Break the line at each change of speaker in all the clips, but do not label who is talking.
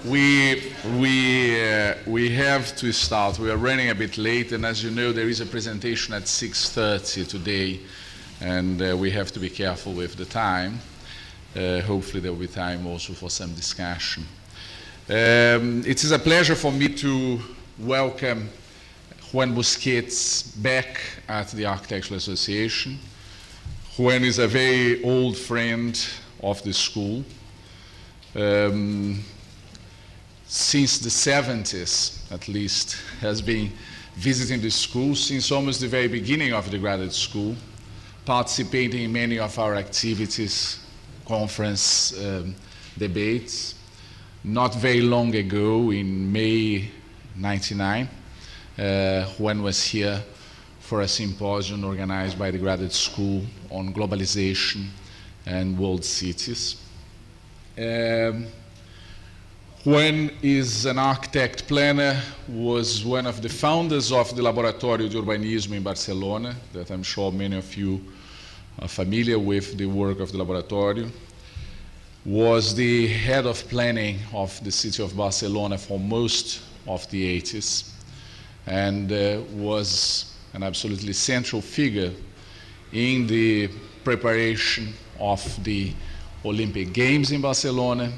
we have to start. We are running a bit late, and as you know, there is a presentation at 6:30 today, and we have to be careful with the time. Hopefully there will be time also for some discussion. It is a pleasure for me to welcome Joan Busquets back at the Architectural Association. Joan is a very old friend of the school. Since the 70s, at least, has been visiting the school since almost the very beginning of the graduate school, participating in many of our activities, conference debates. Not very long ago, in May 99, Juan was here for a symposium organized by the graduate school on globalization and world cities. Juan is an architect planner, was one of the founders of the Laboratorio de Urbanismo in Barcelona, that I'm sure many of you are familiar with the work of the Laboratorio. Was the head of planning of the city of Barcelona for most of the 80s, and was an absolutely central figure in the preparation of the Olympic Games in Barcelona,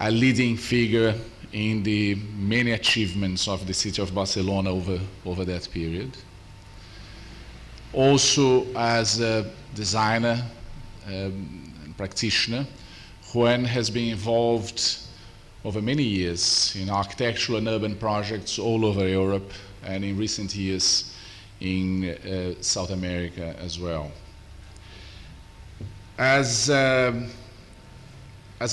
a leading figure in the many achievements of the city of Barcelona over that period. Also, as a designer and practitioner, Juan has been involved over many years in architectural and urban projects all over Europe, and in recent years in South America as well. As a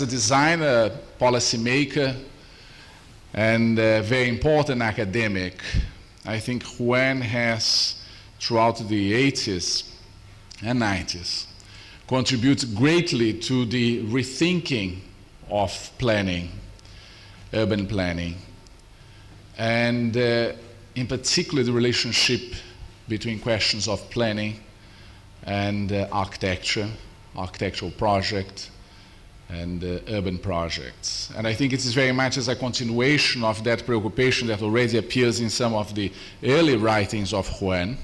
designer, policymaker, and a very important academic, I think Juan has, throughout the 80s and 90s, contributed greatly to the rethinking of planning, urban planning, and in particular the relationship between questions of planning and architecture, architectural project, and urban projects. And I think it is very much as a continuation of that preoccupation that already appears in some of the early writings of Juan,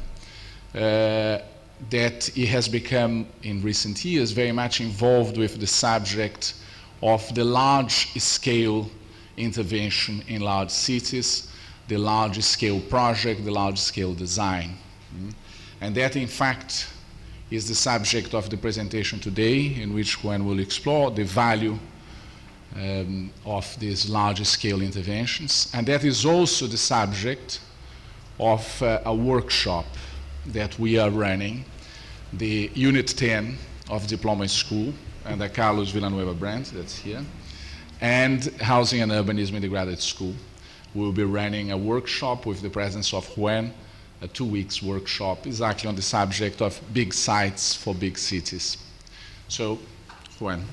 that he has become, in recent years, very much involved with the subject of the large-scale intervention in large cities, the large-scale project, the large-scale design. And that, in fact, is the subject of the presentation today, in which Juan will explore the value of these large-scale interventions. And that is also the subject of a workshop that we are running, the Unit 10 of Diploma School, and the Carlos Villanueva brand, that's here, and Housing and Urbanism in the Graduate School. We'll be running a workshop with the presence of Juan, a 2 weeks workshop exactly on the subject of big sites for big cities. So, Juan.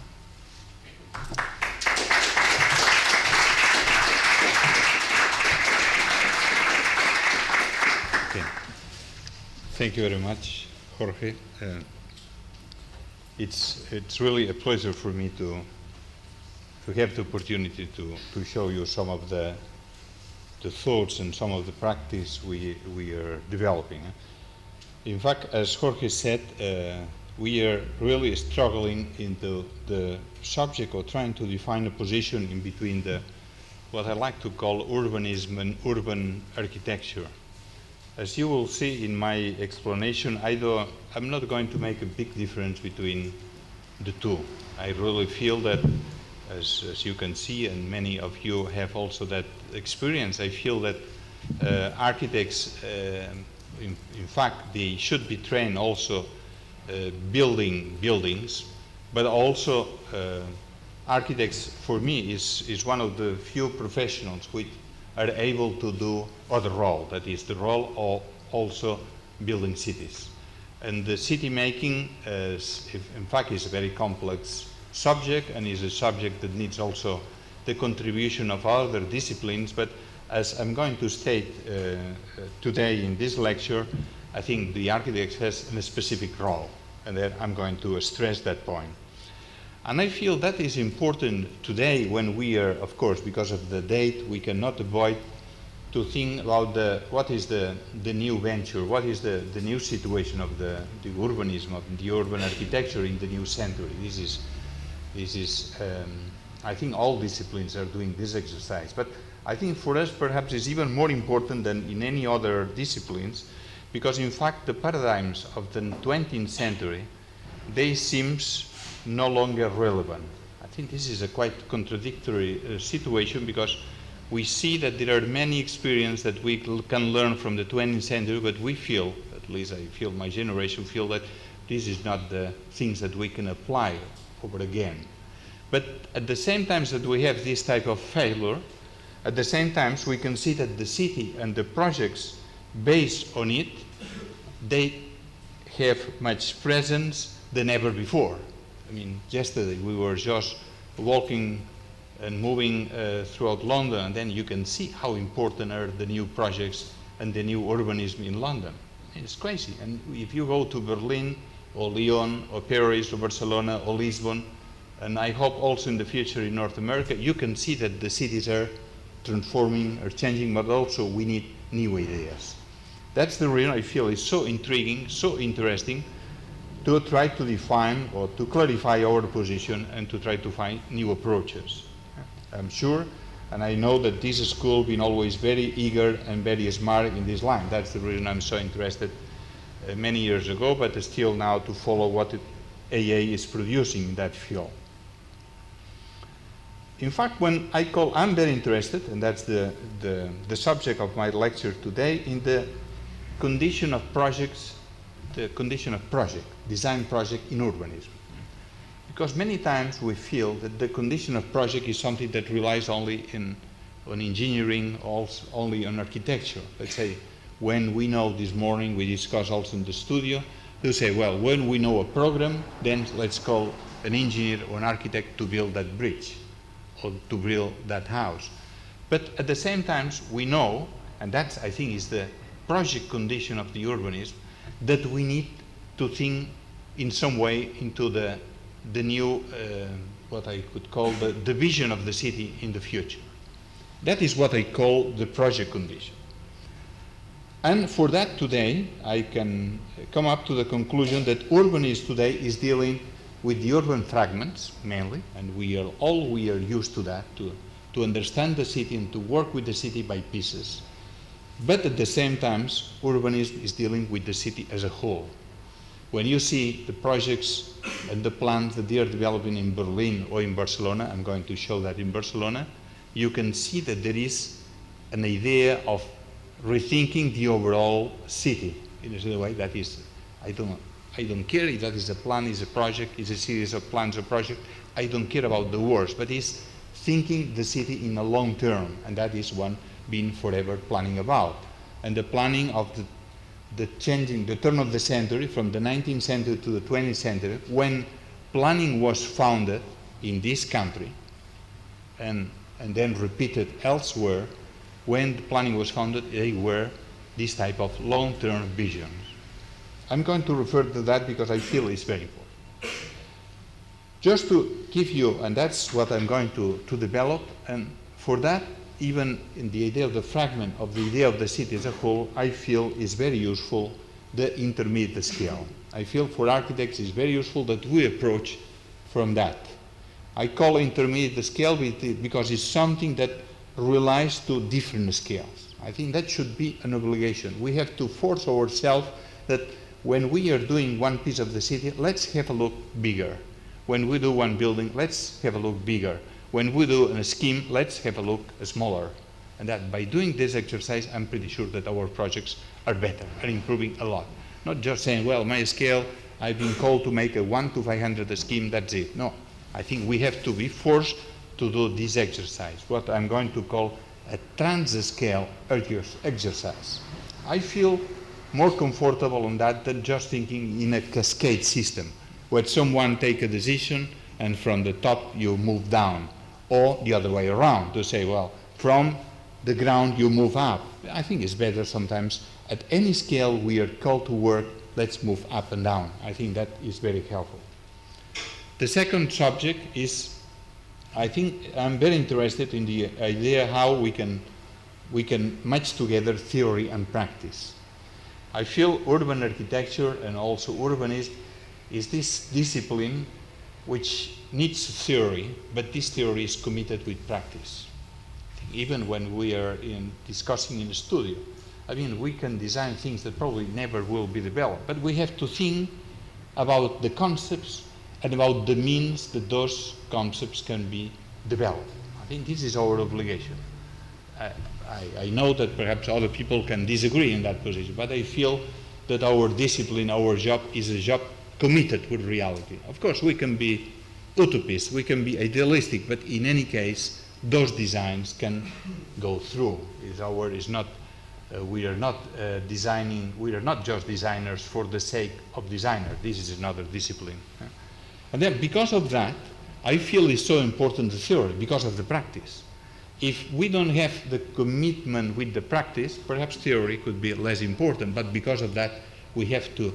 Okay. Thank you very much, Jorge. It's really a pleasure for me to have the opportunity to show you some of the thoughts and some of the practice we are developing. In fact, as Jorge said, we are really struggling into the subject of trying to define a position in between what I like to call urbanism and urban architecture. As you will see in my explanation, I'm not going to make a big difference between the two. I really feel that, as you can see, and many of you have also that experience, I feel that architects, in fact, they should be trained also building buildings, but also architects, for me, is one of the few professionals which are able to do other role, that is the role of also building cities. And the city making, in fact, is a very complex subject, and is a subject that needs also the contribution of other disciplines. But as I'm going to state today in this lecture, I think the architect has a specific role, and then I'm going to stress that point. And I feel that is important today when we are, of course, because of the date, we cannot avoid to think about what is the new venture, what is the new situation of the urbanism, of the urban architecture in the new century. This is I think all disciplines are doing this exercise. But I think for us perhaps it's even more important than in any other disciplines, because in fact the paradigms of the 20th century, they seems no longer relevant. I think this is a quite contradictory situation, because we see that there are many experiences that we can learn from the 20th century, but we feel, at least I feel, my generation feel, that this is not the things that we can apply over again. But at the same time that we have this type of failure, at the same time we can see that the city and the projects based on it, they have much presence than ever before. I mean, yesterday we were just walking and moving throughout London, and then you can see how important are the new projects and the new urbanism in London. It's crazy. And if you go to Berlin or Lyon or Paris or Barcelona or Lisbon, and I hope also in the future in North America, you can see that the cities are transforming, are changing, but also we need new ideas. That's the reason I feel it's so intriguing, so interesting, to try to define or to clarify our position and to try to find new approaches. I'm sure, and I know that this school has been always very eager and very smart in this line. That's the reason I'm so interested many years ago, but still now to follow what AA is producing in that field. In fact, I'm very interested, and that's the subject of my lecture today, in the condition of projects, design project in urbanism. Because many times we feel that the condition of project is something that relies only on engineering, also only on architecture. Let's say, when we know this morning, we discussed also in the studio, they say, well, when we know a program, then let's call an engineer or an architect to build that bridge or to build that house. But at the same time, we know, and that's, I think, is the project condition of the urbanism, that we need to think in some way into the new, what I could call the vision of the city in the future. That is what I call the project condition. And for that today, I can come up to the conclusion that urbanism today is dealing with the urban fragments mainly, and we are used to that, to understand the city and to work with the city by pieces. But at the same time, urbanism is dealing with the city as a whole. When you see the projects and the plans that they are developing in Berlin or in Barcelona, I'm going to show that in Barcelona, you can see that there is an idea of rethinking the overall city in a way that is, I don't care if that is a plan, is a project, is a series of plans or project. I don't care about the words, but it's thinking the city in a long term, and that is one being forever planning about. And the planning of the changing, the turn of the century, from the 19th century to the 20th century, when planning was founded in this country and then repeated elsewhere, when the planning was founded, they were this type of long-term visions. I'm going to refer to that because I feel it's very important. Just to give you, and that's what I'm going to develop, and for that, even in the idea of the fragment of the idea of the city as a whole, I feel is very useful the intermediate scale. I feel for architects it's very useful that we approach from that. I call intermediate scale because it's something that relies to different scales. I think that should be an obligation. We have to force ourselves that when we are doing one piece of the city, let's have a look bigger. When we do one building, let's have a look bigger. When we do a scheme, let's have a look smaller. And that by doing this exercise, I'm pretty sure that our projects are better, are improving a lot. Not just saying, well, my scale, I've been called to make a 1 to 500 scheme, that's it. No, I think we have to be forced to do this exercise, what I'm going to call a trans-scale exercise. I feel more comfortable on that than just thinking in a cascade system, where someone take a decision and from the top you move down, or the other way around, to say, well, from the ground you move up. I think it's better sometimes at any scale we are called to work, let's move up and down. I think that is very helpful. The second subject is, I think I'm very interested in the idea how we can match together theory and practice. I feel urban architecture and also urbanism is this discipline which needs theory, but this theory is committed with practice. Even when we are discussing in the studio, I mean, we can design things that probably never will be developed, but we have to think about the concepts and about the means that those concepts can be developed. I think this is our obligation. I know that perhaps other people can disagree in that position, but I feel that our discipline, our job, is a job committed with reality. Of course, we can be utopists, we can be idealistic, but in any case, those designs can go through. We are not just designers for the sake of designer. This is another discipline. And then because of that, I feel it's so important the theory, because of the practice. If we don't have the commitment with the practice, perhaps theory could be less important, but because of that, we have to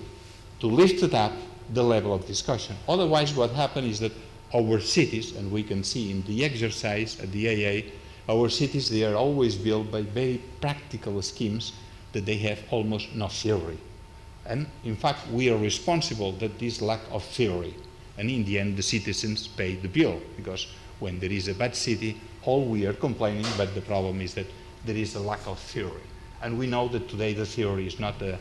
lift it up the level of discussion. Otherwise, what happens is that our cities, and we can see in the exercise at the AA, our cities, they are always built by very practical schemes that they have almost no theory. And in fact, we are responsible that this lack of theory. And in the end, the citizens pay the bill, because when there is a bad city, all we are complaining, but the problem is that there is a lack of theory. And we know that today the theory is not a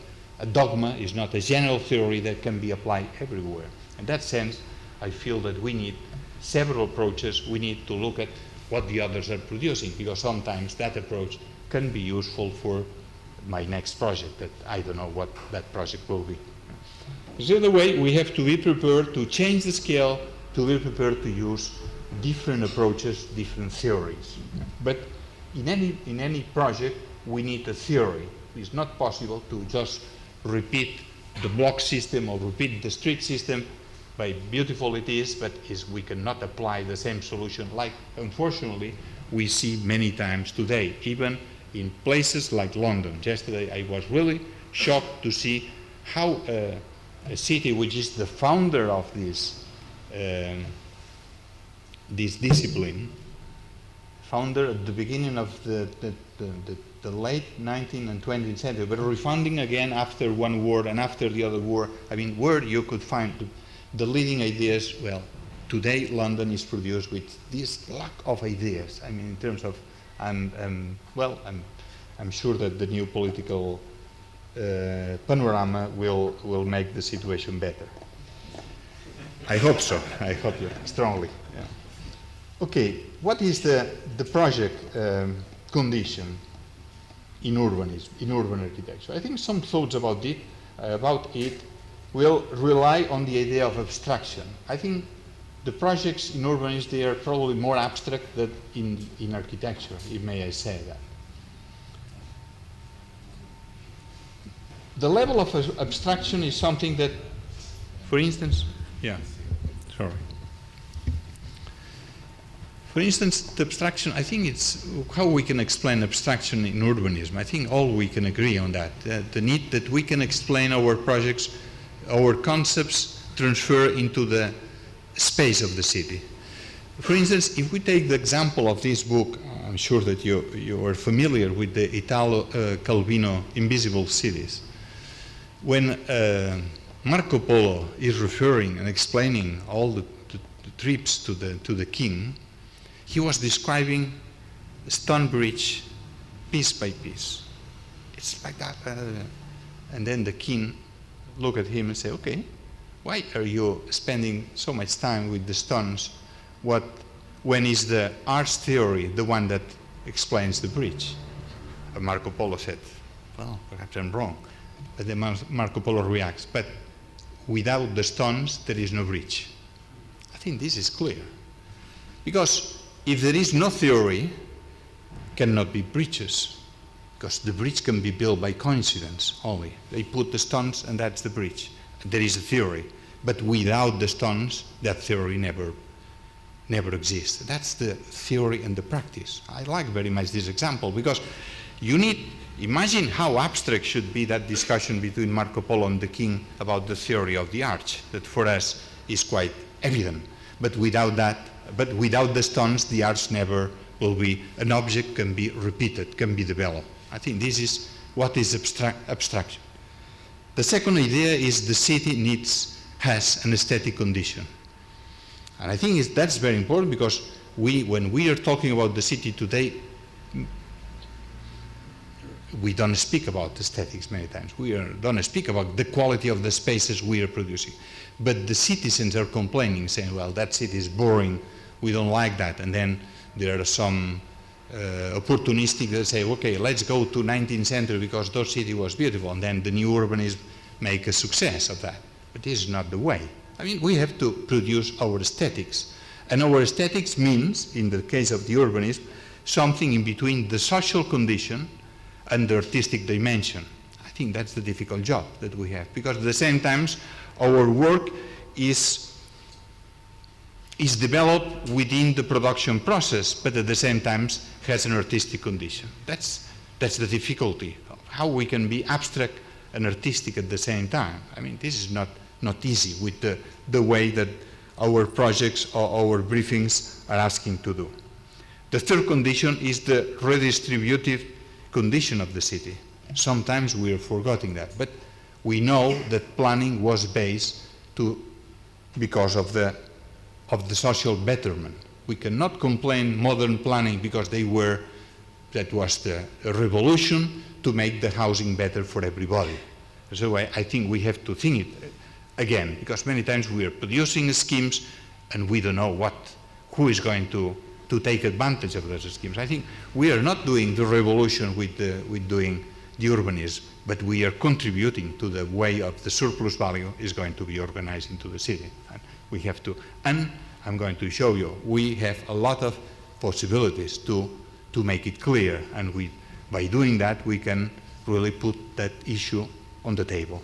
dogma, is not a general theory that can be applied everywhere. In that sense, I feel that we need several approaches. We need to look at what the others are producing, because sometimes that approach can be useful for my next project, that I don't know what that project will be. The other way, we have to be prepared to change the scale, to be prepared to use different approaches, different theories. But in any project, we need a theory. It's not possible to just repeat the block system or repeat the street system, by beautiful it is, but we cannot apply the same solution like, unfortunately, we see many times today, even in places like London. Yesterday I was really shocked to see how a city which is the founder of this discipline, founder at the beginning of the late 19th and 20th century, but refunding again after one war and after the other war. I mean, where you could find the leading ideas. Well, today London is produced with this lack of ideas. I mean, in terms of, I'm sure that the new political panorama will make the situation better. I hope so. I hope strongly. Yeah. Okay, what is the project condition in urbanism, in urban architecture? I think some thoughts about it will rely on the idea of abstraction. I think the projects in urbanism, they are probably more abstract than in architecture, if may I say that. The level of abstraction is something that, for instance, For instance, the abstraction, I think it's how we can explain abstraction in urbanism. I think all we can agree on that. The need that we can explain our projects, our concepts transfer into the space of the city. For instance, if we take the example of this book, I'm sure that you are familiar with the Italo Calvino Invisible Cities. When Marco Polo is referring and explaining all the trips to the king, he was describing Stonebridge piece by piece. It's like that. And then the king looked at him and said, okay, why are you spending so much time with the stones when is the arts theory the one that explains the bridge? And Marco Polo said, well, perhaps I'm wrong. But then Marco Polo reacts, but without the stones, there is no bridge. I think this is clear. Because if there is no theory, cannot be bridges. Because the bridge can be built by coincidence only. They put the stones and that's the bridge. There is a theory. But without the stones, that theory never exists. That's the theory and the practice. I like very much this example because imagine how abstract should be that discussion between Marco Polo and the king about the theory of the arch, that for us is quite evident. But without the stones, the arts never will be, an object can be repeated, can be developed. I think this is what is abstraction. The second idea is the city has an aesthetic condition. And I think that's very important, because when we are talking about the city today, we don't speak about aesthetics many times. We don't speak about the quality of the spaces we are producing. But the citizens are complaining, saying, well, that city is boring, we don't like that. And then there are some opportunistic that say, okay, let's go to 19th century because that city was beautiful, and then the new urbanism make a success of that. But this is not the way. I mean, we have to produce our aesthetics. And our aesthetics means, in the case of the urbanism, something in between the social condition and the artistic dimension. I think that's the difficult job that we have, because at the same time, our work is developed within the production process, but at the same time has an artistic condition. That's the difficulty, how we can be abstract and artistic at the same time. I mean, this is not easy with the way that our projects or our briefings are asking to do. The third condition is the redistributive condition of the city. Sometimes we are forgetting that, but we know that planning was based because of the social betterment. We cannot complain modern planning because that was the revolution to make the housing better for everybody. So I think we have to think it again, because many times we are producing schemes and we don't know who is going to take advantage of those schemes. I think we are not doing the revolution with doing the urbanism, but we are contributing to the way of the surplus value is going to be organized into the city. And we have to, and I'm going to show you, we have a lot of possibilities to make it clear, and by doing that we can really put that issue on the table.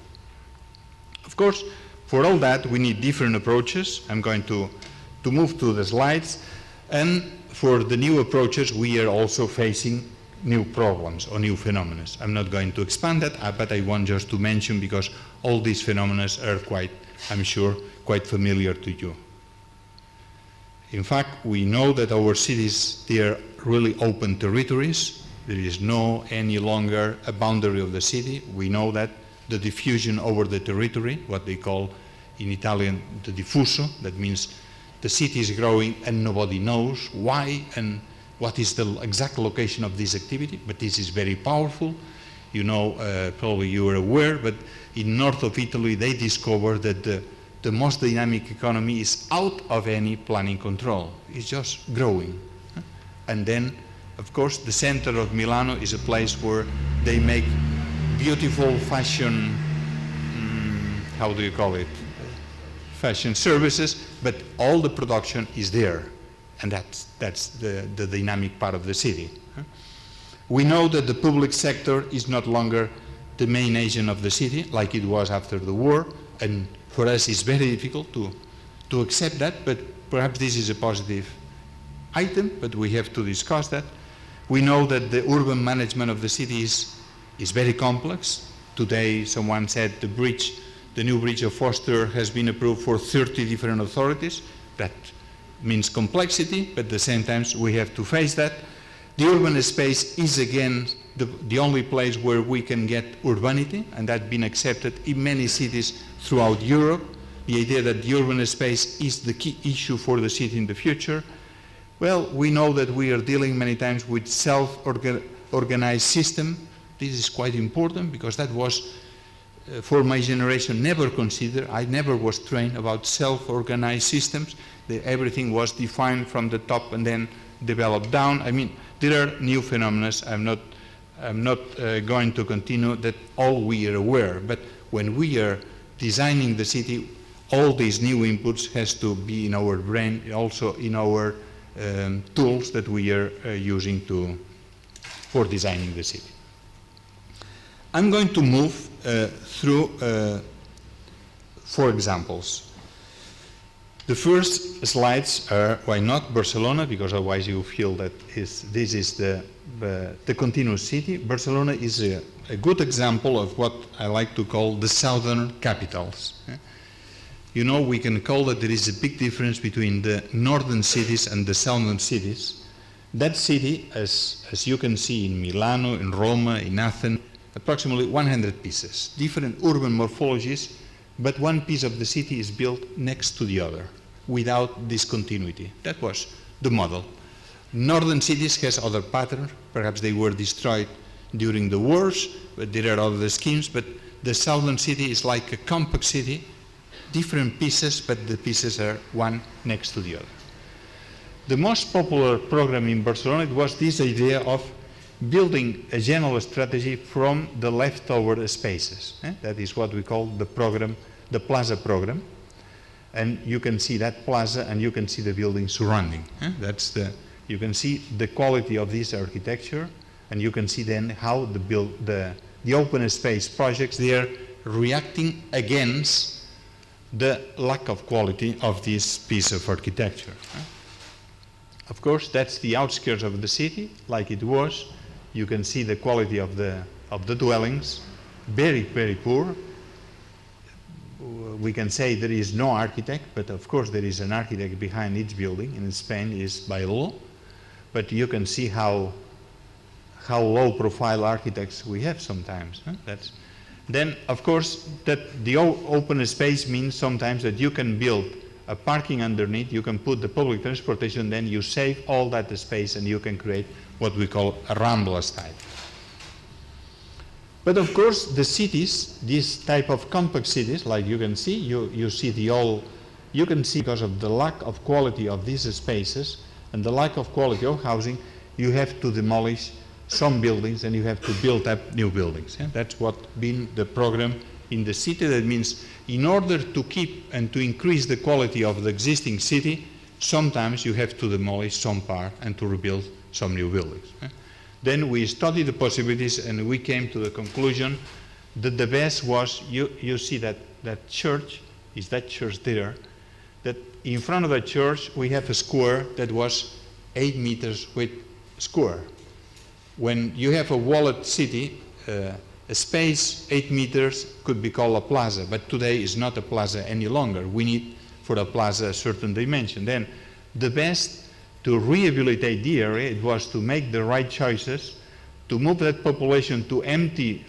Of course, for all that we need different approaches. I'm going to move to the slides, and for the new approaches we are also facing new problems or new phenomena. I'm not going to expand that, but I want just to mention, because all these phenomena are quite, I'm sure, quite familiar to you. In fact, we know that our cities, they are really open territories. There is no any longer a boundary of the city. We know that the diffusion over the territory, what they call in Italian the diffuso, that means the city is growing and nobody knows why and what is the exact location of this activity, but this is very powerful. You know, probably you are aware, but in north of Italy they discovered that the most dynamic economy is out of any planning control. It's just growing. And then, of course, the center of Milano is a place where they make beautiful fashion, how do you call it? Fashion services, but all the production is there. And that's the dynamic part of the city. We know that the public sector is not longer the main agent of the city like it was after the war, and for us it's very difficult to accept that, but perhaps this is a positive item, but we have to discuss that. We know that the urban management of the city is very complex. Today someone said the new bridge of Foster has been approved for 30 different authorities. That means complexity, but at the same time we have to face that. The urban space is again the only place where we can get urbanity, and that's been accepted in many cities throughout Europe. The idea that the urban space is the key issue for the city in the future. Well, we know that we are dealing many times with self-organized system. This is quite important, because that was, for my generation, never considered. I never was trained about self-organized systems. Everything was defined from the top and then developed down. I mean, there are new phenomena. I'm not going to continue that all we are aware, but when we are designing the city, all these new inputs has to be in our brain, also in our tools that we are using for designing the city. I'm going to move through 4 examples. The first slides are, why not Barcelona, because otherwise you feel that this is the continuous city. Barcelona is a good example of what I like to call the southern capitals. you know, we can call that there is a big difference between the northern cities and the southern cities. That city, as you can see in Milano, in Roma, in Athens, approximately 100 pieces, different urban morphologies, but one piece of the city is built next to the other without discontinuity. That was the model. Northern cities has other pattern. Perhaps they were destroyed during the wars, but there are other schemes. But the southern city is like a compact city, different pieces, but the pieces are one next to the other. The most popular program in Barcelona was this idea of building a general strategy from the leftover spaces. That is what we call the program, the plaza program. And you can see that plaza and you can see the building surrounding. You can see the quality of this architecture, and you can see then how the open space projects, they are reacting against the lack of quality of this piece of architecture. Of course, that's the outskirts of the city, like it was. You can see the quality of the dwellings, very, very poor. We can say there is no architect, but of course there is an architect behind each building. In Spain is by law, but you can see how low-profile architects we have sometimes. Then, of course, that the open space means sometimes that you can build a parking underneath, you can put the public transportation, then you save all that space and you can create what we call a Rambla style. But of course, the cities, this type of compact cities, like you can see, you see you can see because of the lack of quality of these spaces and the lack of quality of housing, you have to demolish some buildings and you have to build up new buildings. That's what been the program in the city. That means in order to keep and to increase the quality of the existing city, sometimes you have to demolish some part and to rebuild some new buildings. Then we studied the possibilities and we came to the conclusion that the best was, you see that church, is that church there, that in front of the church we have a square that was 8 meters width square. When you have a walled city, a space 8 meters could be called a plaza, but today is not a plaza any longer. We need for a plaza a certain dimension. Then the best to rehabilitate the area, it was to make the right choices, to move that population to empty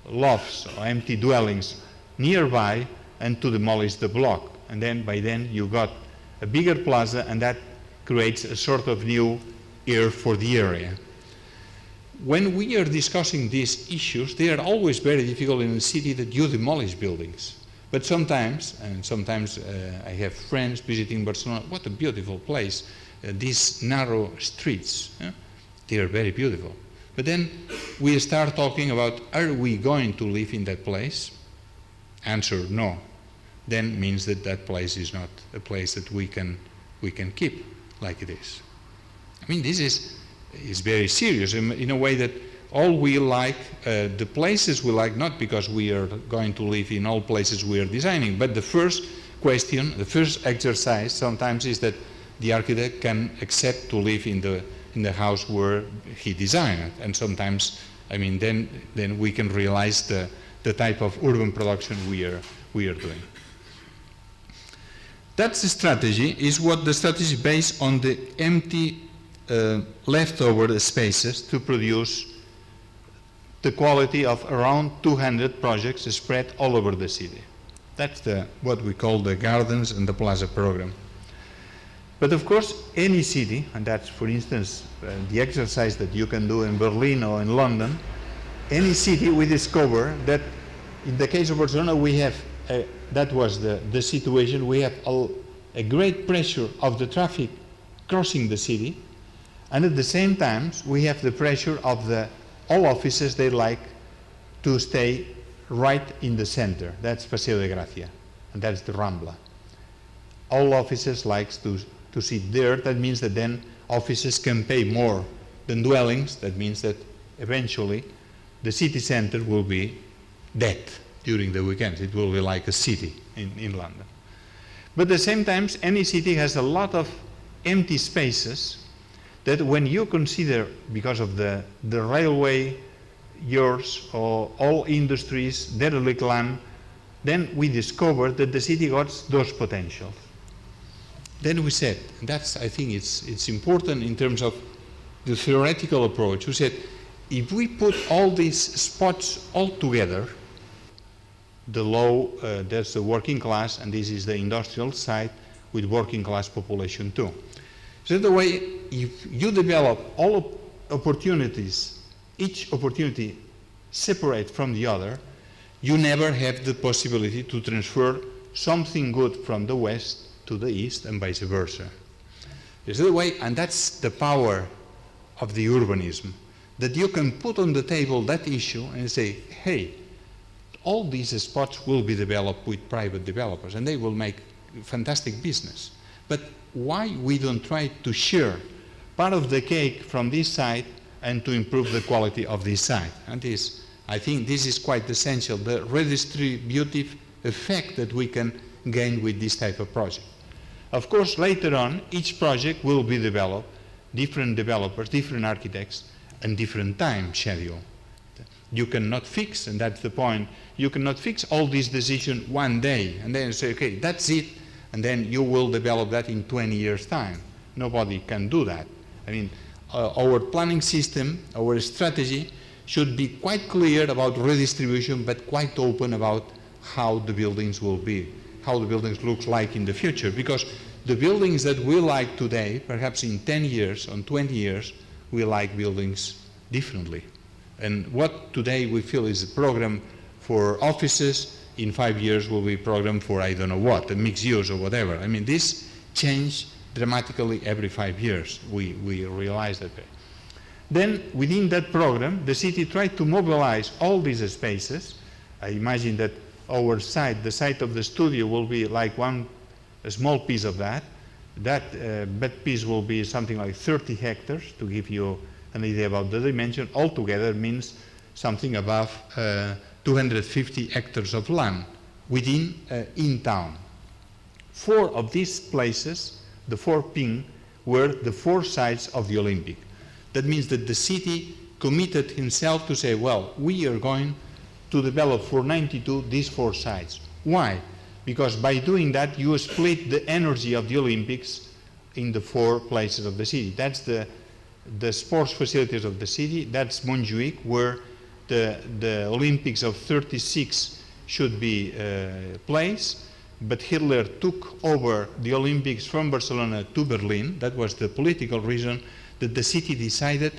lofts or empty dwellings nearby and to demolish the block. And then by then you got a bigger plaza and that creates a sort of new air for the area. When we are discussing these issues, they are always very difficult in a city that you demolish buildings. But sometimes, I have friends visiting Barcelona, what a beautiful place. These narrow streets, they are very beautiful. But then we start talking about, are we going to live in that place? Answer, no. Then means that that place is not a place that we can keep like it is. I mean, this is very serious in a way that all we like, the places we like, not because we are going to live in all places we are designing, but the first question, the first exercise sometimes is that the architect can accept to live in the house where he designed it. And sometimes, I mean, then we can realize the type of urban production we are doing. That's the strategy, is what the strategy based on the empty leftover spaces to produce the quality of around 200 projects spread all over the city. That's what we call the gardens and the plaza program. But of course, any city, and that's for instance the exercise that you can do in Berlin or in London, any city we discover that in the case of Barcelona we have, that was the situation, we have a great pressure of the traffic crossing the city, and at the same time we have the pressure of all offices, they like to stay right in the center. That's Paseo de Gracia, and that's the Rambla. All offices like to sit there. That means that then offices can pay more than dwellings. That means that eventually the city center will be dead during the weekends. It will be like a city in London. But at the same time, any city has a lot of empty spaces that when you consider, because of the railway years or all industries, derelict land, then we discovered that the city got those potentials. Then we said, and that's, I think it's important in terms of the theoretical approach, we said, if we put all these spots all together, the low, that's the working class, and this is the industrial side with working class population too. So the way, if you develop all opportunities, each opportunity separate from the other, you never have the possibility to transfer something good from the west to the east and vice versa. This is the way, and that's the power of the urbanism, that you can put on the table that issue and say, hey, all these spots will be developed with private developers and they will make fantastic business. But why we don't try to share part of the cake from this side and to improve the quality of this side? And this, I think this is quite essential, the redistributive effect that we can gain with this type of project. Of course, later on, each project will be developed, different developers, different architects, and different time schedule. You cannot fix, and that's the point, you cannot fix all these decisions one day and then say, okay, that's it, and then you will develop that in 20 years' time. Nobody can do that. I mean, our planning system, our strategy should be quite clear about redistribution, but quite open about how the buildings will be, how the buildings look like in the future. Because the buildings that we like today, perhaps in 10 years, or 20 years, we like buildings differently. And what today we feel is a program for offices, in 5 years will be a program for I don't know what, a mixed use or whatever. I mean, this change dramatically every 5 years. We realize that. Then within that program, the city tried to mobilize all these spaces. I imagine that our site, the site of the studio, will be like a small piece of that. That piece will be something like 30 hectares, to give you an idea about the dimension. Altogether means something above 250 hectares of land within, in town. 4 of these places, the 4 pink, were the 4 sites of the Olympic. That means that the city committed himself to say, well, we are going to develop for 92 these 4 sites. Why? Because by doing that, you split the energy of the Olympics in the 4 places of the city. That's the sports facilities of the city. That's Montjuic, where the Olympics of 36 should be placed. But Hitler took over the Olympics from Barcelona to Berlin. That was the political reason that the city decided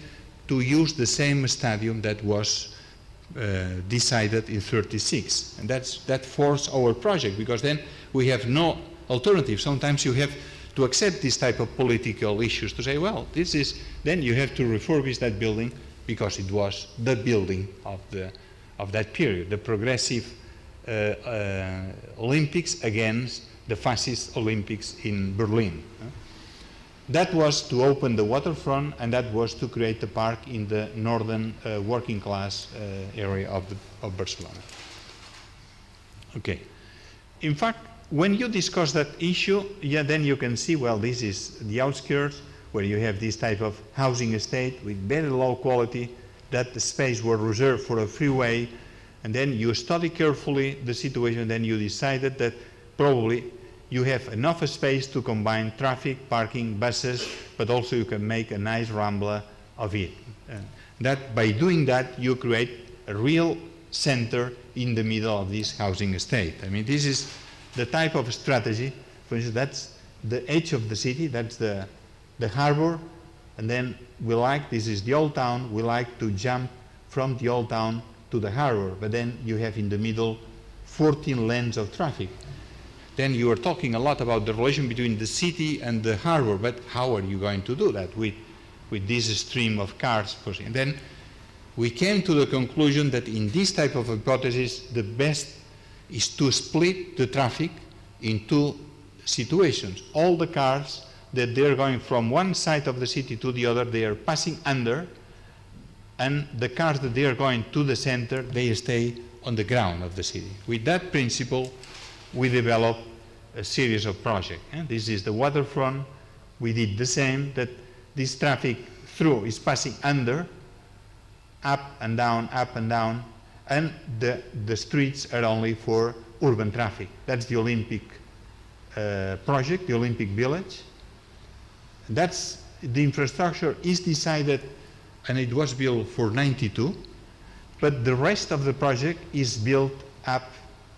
to use the same stadium that was decided in 36. And that forced our project, because then we have no alternative. Sometimes you have to accept this type of political issues to say, well, this is, then you have to refurbish that building because it was the building of that period, the progressive Olympics against the fascist Olympics in Berlin. That was to open the waterfront, and that was to create a park in the northern working class area of Barcelona. Okay. In fact, when you discuss that issue, yeah, then you can see, well, this is the outskirts where you have this type of housing estate with very low quality, that the space were reserved for a freeway, and then you study carefully the situation, then you decided that probably you have enough space to combine traffic, parking, buses, but also you can make a nice rambla of it. That by doing that, you create a real center in the middle of this housing estate. I mean, this is the type of strategy. For instance, that's the edge of the city, that's the harbor, and then we like, this is the old town, we like to jump from the old town to the harbor, but then you have in the middle 14 lanes of traffic. Then you are talking a lot about the relation between the city and the harbor, but how are you going to do that with this stream of cars? And then we came to the conclusion that in this type of hypothesis, the best is to split the traffic in 2 situations. All the cars that they're going from one side of the city to the other, they are passing under, and the cars that they are going to the center, they stay on the ground of the city. With that principle, we developed a series of projects. This is the waterfront. We did the same, that this traffic through is passing under, up and down, and the streets are only for urban traffic. That's the Olympic project, the Olympic Village. That's the infrastructure is decided, and it was built for 92, but the rest of the project is built up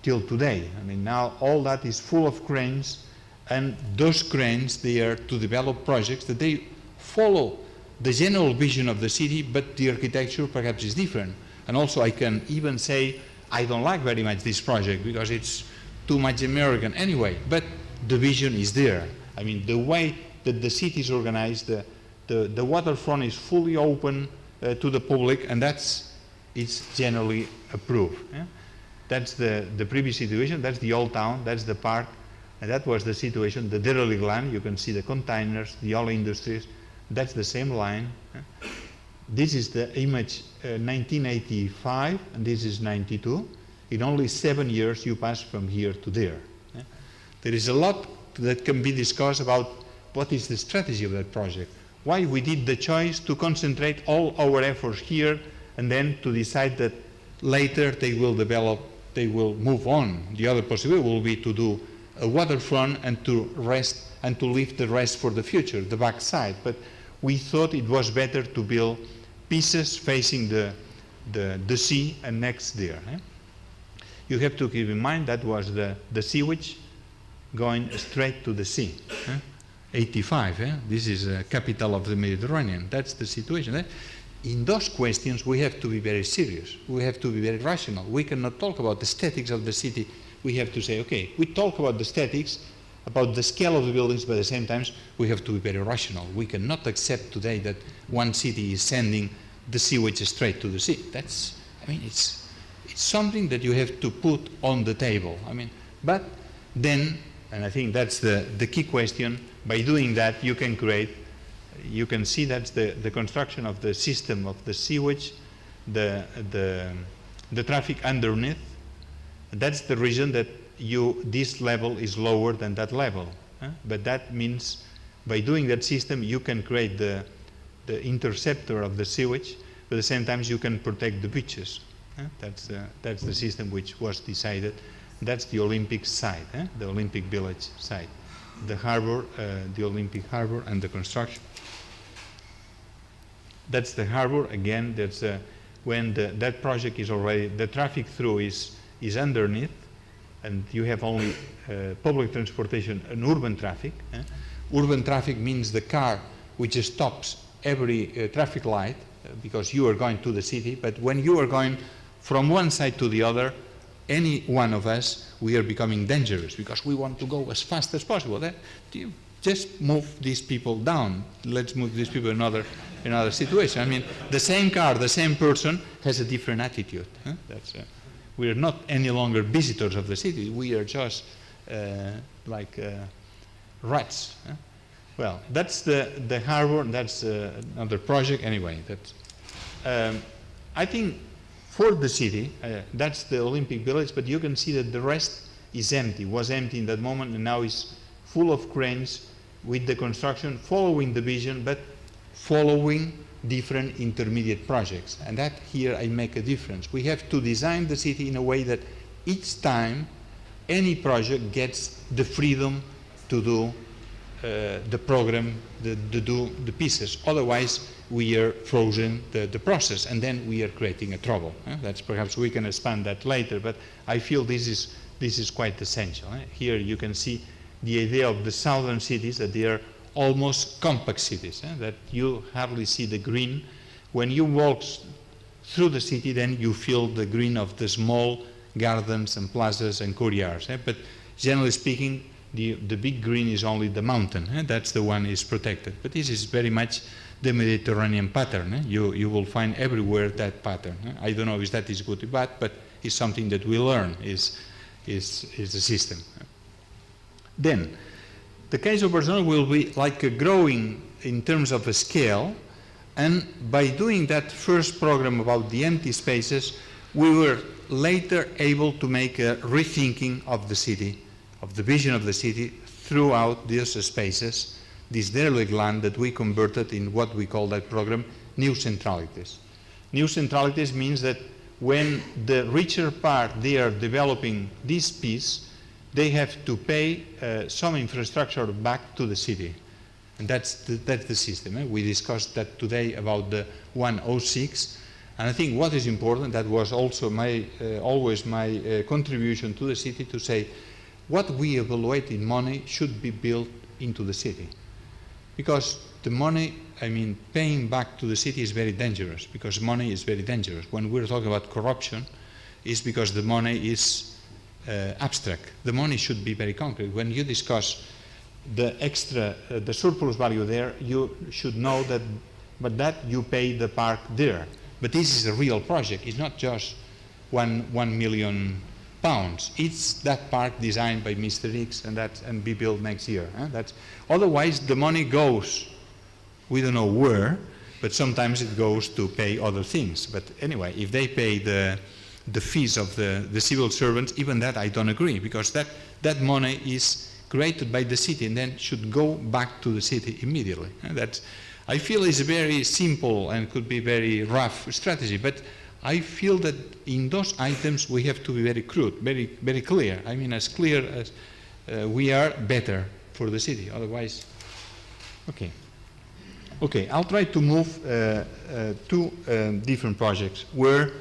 till today. I mean, now all that is full of cranes, and those cranes, they are to develop projects that they follow the general vision of the city, but the architecture perhaps is different. And also I can even say, I don't like very much this project because it's too much American anyway, but the vision is there. I mean, the way that the city is organized, the waterfront is fully open to the public, and it's generally approved. Yeah? That's the previous situation, that's the old town, that's the park, and that was the situation, the derelict land. You can see the containers, the oil industries, that's the same line. Yeah? This is the image 1985, and this is 92. In only 7 years you pass from here to there. Yeah? There is a lot that can be discussed about what is the strategy of that project, why we did the choice to concentrate all our efforts here and then to decide that later they will develop, they will move on. The other possibility will be to do a waterfront and to rest and to leave the rest for the future, the backside. But we thought it was better to build pieces facing the sea and next there. Eh? You have to keep in mind that was the sewage going straight to the sea. 85, this is a capital of the Mediterranean. That's the situation. In those questions, we have to be very serious. We have to be very rational. We cannot talk about the aesthetics of the city. We have to say, okay, we talk about the aesthetics, about the scale of the buildings, but at the same time, we have to be very rational. We cannot accept today that one city is sending the sewage straight to the sea. That's, I mean, it's something that you have to put on the table. I mean, but then, and I think that's the key question, by doing that, you can create, you can see that's the construction of the system of the sewage, the traffic underneath. That's the reason that this level is lower than that level. But that means by doing that system, you can create the interceptor of the sewage, but at the same time you can protect the beaches. That's the system which was decided. That's the Olympic site, the Olympic Village site. The harbor, the Olympic harbor, and the construction. That's the harbor. Again, that's when that project is already, the traffic through is underneath, and you have only public transportation and urban traffic. Urban traffic means the car which stops every traffic light because you are going to the city, but when you are going from one side to the other, any one of us, we are becoming dangerous because we want to go as fast as possible. Just move these people down. Let's move these people in another situation. I mean, the same car, the same person has a different attitude. We are not any longer visitors of the city. We are just like rats. Well, that's the harbor. That's another project. Anyway, I think for the city, that's the Olympic Village, but you can see that the rest is empty, was empty in that moment, and now is full of cranes with the construction, following the vision, but following different intermediate projects. And that here I make a difference. We have to design the city in a way that each time any project gets the freedom to do the program, to do the pieces. Otherwise, we are frozen the process, and then we are creating a trouble. That's perhaps we can expand that later, but I feel this is quite essential. Here you can see the idea of the southern cities, that they are almost compact cities, that you hardly see the green. When you walk through the city, then you feel the green of the small gardens and plazas and courtyards. But generally speaking, the big green is only the mountain. That's the one is protected. But this is very much the Mediterranean pattern. You will find everywhere that pattern. I don't know if that is good or bad, but it's something that we learn is the system. Then, the case of Barcelona will be like a growing in terms of a scale, and by doing that first program about the empty spaces, we were later able to make a rethinking of the city, of the vision of the city throughout these spaces, this derelict land that we converted in what we call that program, new centralities. New centralities means that when the richer part, they are developing this piece, they have to pay some infrastructure back to the city. And that's the system. We discussed that today about the 106. And I think what is important, that was also always my contribution to the city, to say what we evaluate in money should be built into the city. Because the money, I mean, paying back to the city is very dangerous, because money is very dangerous. When we're talking about corruption, it's because the money is abstract. The money should be very concrete. When you discuss the extra, the surplus value there, you should know that, but that you pay the park there. But this is a real project. It's not just 1 million pounds. It's that park designed by Mr. X and be built next year. Otherwise, the money goes, we don't know where, but sometimes it goes to pay other things. But anyway, if they pay the fees of the civil servants, even that I don't agree, because that money is created by the city and then should go back to the city immediately. And that, I feel, is a very simple and could be very rough strategy, but I feel that in those items we have to be very crude, very clear. I mean, as clear as we are, better for the city. Otherwise, okay. I'll try to move to different projects where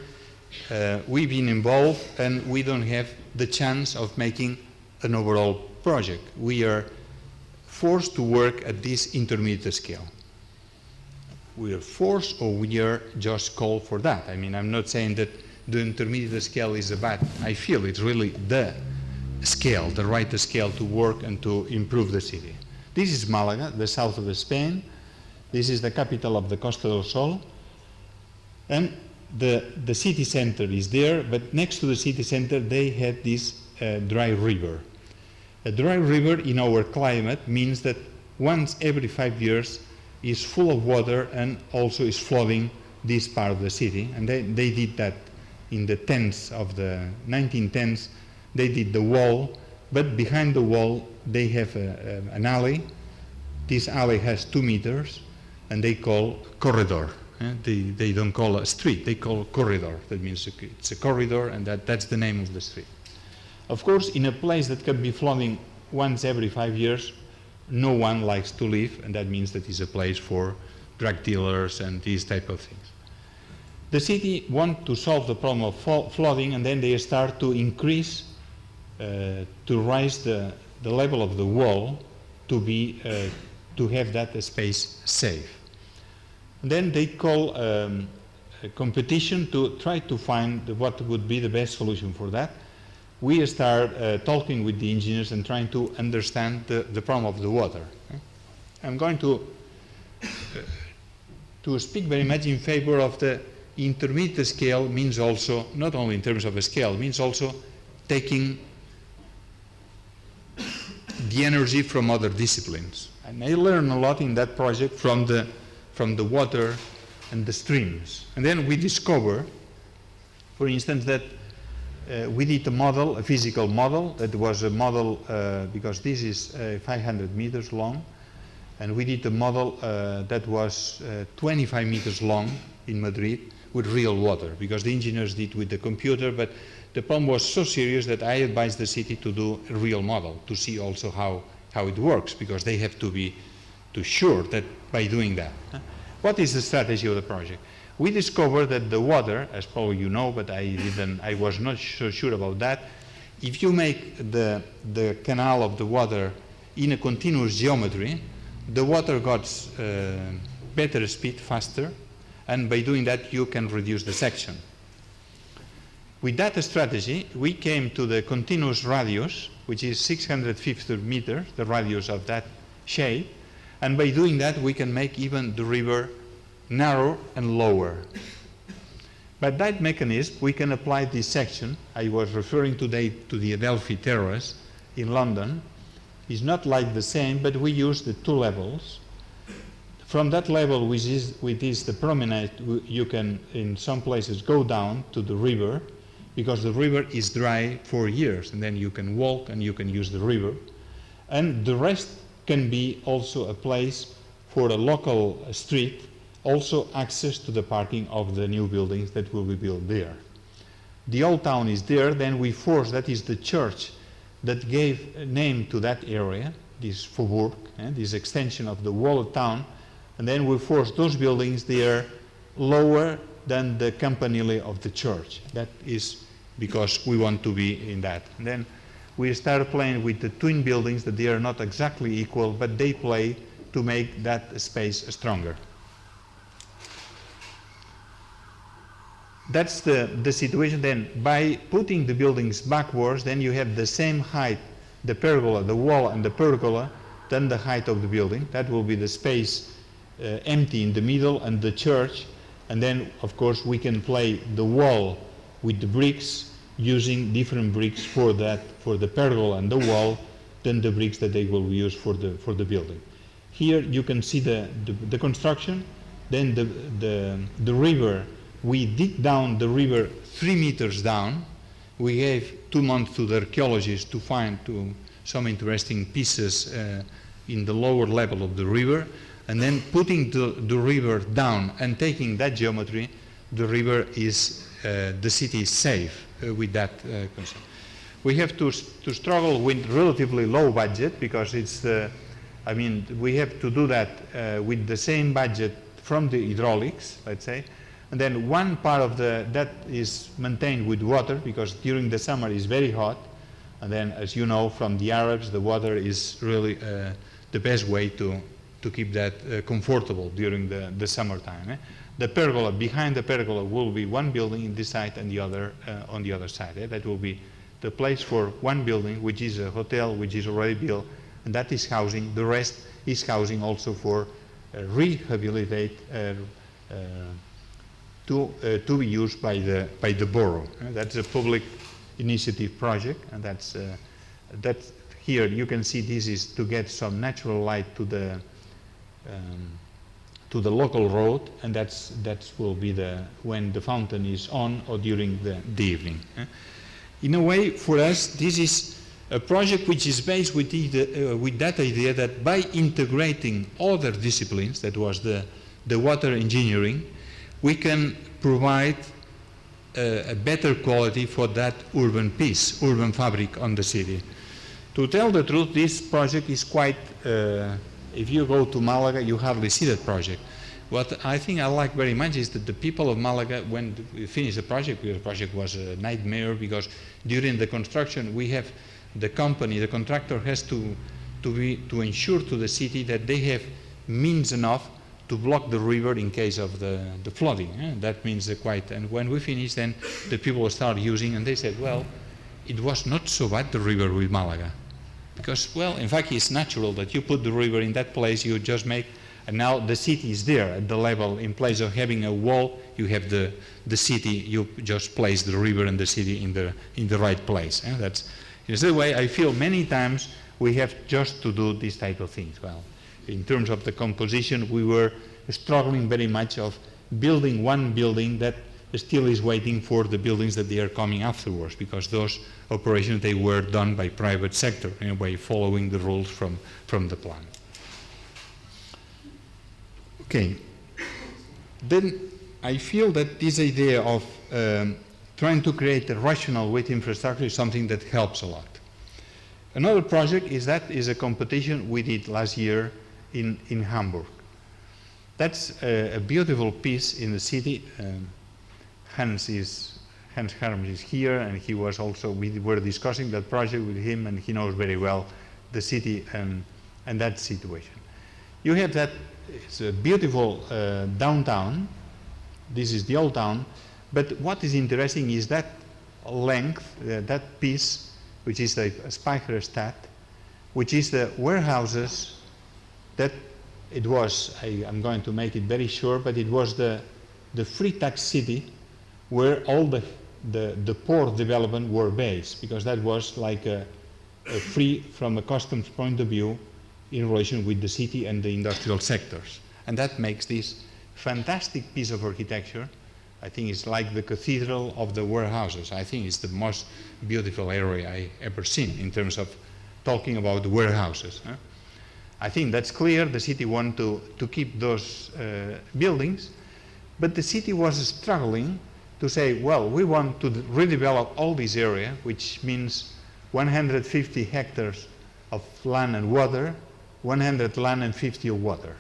we've been involved and we don't have the chance of making an overall project. We are forced to work at this intermediate scale. We are forced, or we are just called for that. I mean, I'm not saying that the intermediate scale is a bad. I feel it's really the scale, the right scale to work and to improve the city. This is Malaga, the south of Spain. This is the capital of the Costa del Sol. And the city center is there, but next to the city center they had this dry river. A dry river in our climate means that once every 5 years is full of water and also is flooding this part of the city. And they did that in the 1910s. They did the wall, but behind the wall they have an alley. This alley has 2 meters and they call corridor. They don't call a street, they call corridor. That means it's a corridor, and that's the name of the street. Of course, in a place that can be flooding once every 5 years, no one likes to live, and that means that it's a place for drug dealers and these type of things. The city wants to solve the problem of flooding, and then they start to increase, to raise the level of the wall to have that space safe. And then they call a competition to try to find what would be the best solution for that. We start talking with the engineers and trying to understand the problem of the water. I'm going to speak very much in favor of the intermediate scale. Means also, not only in terms of a scale, means also taking the energy from other disciplines. And I learned a lot in that project from the water and the streams. And then we discover, for instance, that we did a model, a physical model, that was a model, because this is 500 meters long, and we did a model that was 25 meters long in Madrid with real water, because the engineers did with the computer, but the problem was so serious that I advised the city to do a real model, to see also how it works, because they have to be sure that by doing that. What is the strategy of the project? We discovered that the water, as probably you know, but I was not so sure about that. If you make the canal of the water in a continuous geometry, the water got better speed, faster, and by doing that you can reduce the section. With that strategy, we came to the continuous radius, which is 650 meters, the radius of that shape, and by doing that we can make even the river narrow and lower. By that mechanism, we can apply this section. I was referring today to the Adelphi Terrace in London. It's not like the same, but we use the 2 levels. From that level, which is the promenade, you can, in some places, go down to the river, because the river is dry for years, and then you can walk and you can use the river. And the rest can be also a place for a local street, also access to the parking of the new buildings that will be built there. the old town is there, then we force, that is the church that gave a name to that area, this Faubourg, this extension of the walled town, and then we force those buildings, they are lower than the campanile of the church. That is because we want to be in that. And then we start playing with the twin buildings that they are not exactly equal, but they play to make that space stronger. That's the situation. Then by putting the buildings backwards, then you have the same height, the pergola, the wall and the pergola, than the height of the building. That will be the space empty in the middle and the church. And then, of course, we can play the wall with the bricks, using different bricks for that, for the pergola and the wall, than the bricks that they will use for the building. Here you can see the construction. Then the river, we dig down the river 3 meters down. We gave 2 months to the archaeologists to find some interesting pieces in the lower level of the river, and then putting the river down and taking that geometry, the river is, the city is safe with that concept. We have to struggle with relatively low budget, because it's, I mean, we have to do that with the same budget from the hydraulics, let's say. And then one part of that is maintained with water, because during the summer it's very hot. And then, as you know from the Arabs, the water is really the best way to keep that comfortable during the summertime. The pergola, behind the pergola will be one building in this side and the other on the other side. That will be the place for one building, which is a hotel, which is already built, and that is housing. The rest is housing also for rehabilitate to be used by the borough. That's a public initiative project, and that's here you can see this is to get some natural light to the local road, and that will be when the fountain is on or during the evening. In a way, for us, this is a project which is based with that idea that by integrating other disciplines, that was the water engineering, we can provide a better quality for that urban piece, urban fabric on the city. To tell the truth, this project is quite, if you go to Malaga, you hardly see that project. What I think I like very much is that the people of Malaga, when we finished the project was a nightmare, because during the construction we have the company, the contractor has to ensure to the city that they have means enough to block the river in case of the flooding. That means and when we finished, then the people start using, and they said, well, it was not so bad, the river with Malaga. Because, well, in fact, it's natural that you put the river in that place, you just make, and now the city is there at the level, in place of having a wall, you have the city, you just place the river and the city in the right place. That's the way I feel many times we have just to do this type of things. Well, in terms of the composition, we were struggling very much of building one building that still is waiting for the buildings that they are coming afterwards, because those operations, they were done by private sector, in a way following the rules from the plan. Okay. Then I feel that this idea of trying to create a rational with infrastructure is something that helps a lot. Another project is a competition we did last year in Hamburg. That's a beautiful piece in the city. Hans Harms is here, and he was also, we were discussing that project with him, and he knows very well the city and that situation. You have that, it's a beautiful downtown. This is the old town, but what is interesting is that length, that piece, which is the Speicherstadt, which is the warehouses that it was, I'm going to make it very short, but it was the free tax city where all the port development were based, because that was like a free from a customs point of view in relation with the city and the industrial sectors. And that makes this fantastic piece of architecture. I think it's like the cathedral of the warehouses. I think it's the most beautiful area I ever seen in terms of talking about the warehouses. I think that's clear. The city wanted to keep those buildings, but the city was struggling to say, well, we want to redevelop all this area, which means 150 hectares of land and water, 100 land and 50 of water.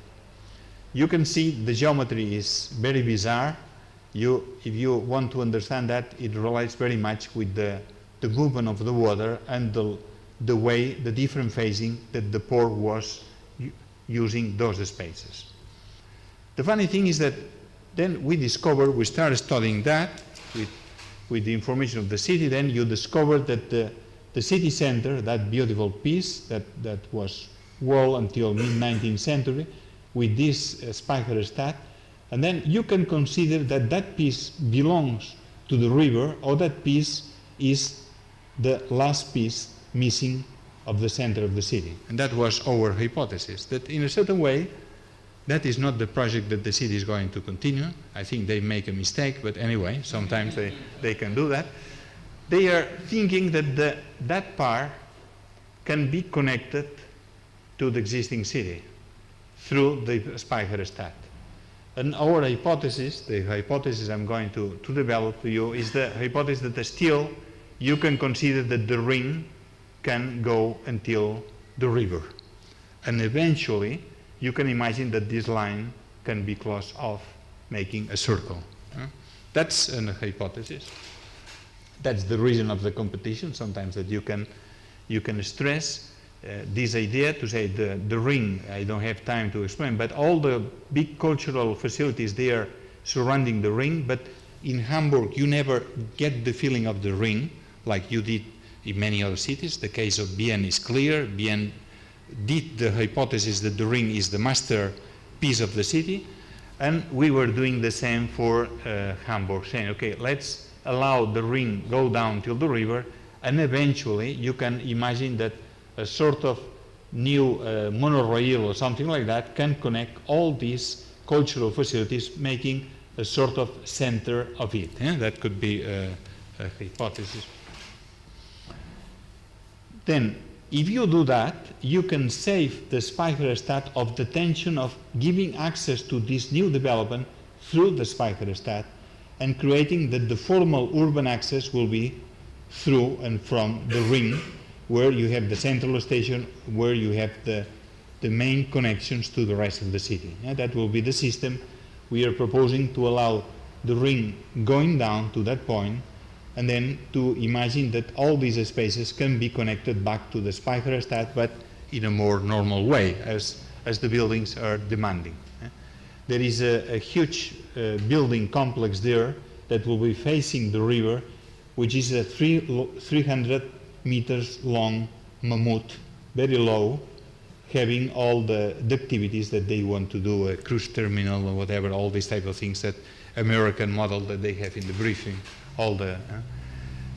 You can see the geometry is very bizarre. If you want to understand that, it relates very much with the movement of the water and the way, the different phasing that the port was using those spaces. The funny thing is that then we started studying that with the information of the city. Then you discovered that the city center, that beautiful piece that was walled until mid-19th century, with this Speicherstadt, and then you can consider that that piece belongs to the river, or that piece is the last piece missing of the center of the city. And that was our hypothesis, that in a certain way, that is not the project that the city is going to continue. I think they make a mistake, but anyway, sometimes they can do that. They are thinking that that part can be connected to the existing city through the Speicherstadt. And our hypothesis, the hypothesis I'm going to develop to you, is the hypothesis that still you can consider that the ring can go until the river. And eventually, you can imagine that this line can be closed off, making a circle. That's a hypothesis. That's the reason of the competition, sometimes that you can stress this idea to say the ring. I don't have time to explain, but all the big cultural facilities there surrounding the ring, but in Hamburg you never get the feeling of the ring like you did in many other cities. The case of Vienna is clear. Vienna did the hypothesis that the ring is the master piece of the city, and we were doing the same for Hamburg, saying, okay, let's allow the ring go down till the river, and eventually you can imagine that a sort of new monorail or something like that can connect all these cultural facilities, making a sort of center of it. That could be a hypothesis. Then, if you do that, you can save the Speicherstadt of the tension of giving access to this new development through the Speicherstadt and creating that the formal urban access will be through and from the ring, where you have the central station, where you have the main connections to the rest of the city. That will be the system. We are proposing to allow the ring going down to that point, and then to imagine that all these spaces can be connected back to the Speicherstadt, but in a more normal way, as the buildings are demanding. There is a huge building complex there that will be facing the river, which is a 300 meters long mammoth, very low, having all the activities that they want to do, a cruise terminal or whatever, all these type of things, that American model that they have in the briefing, all the...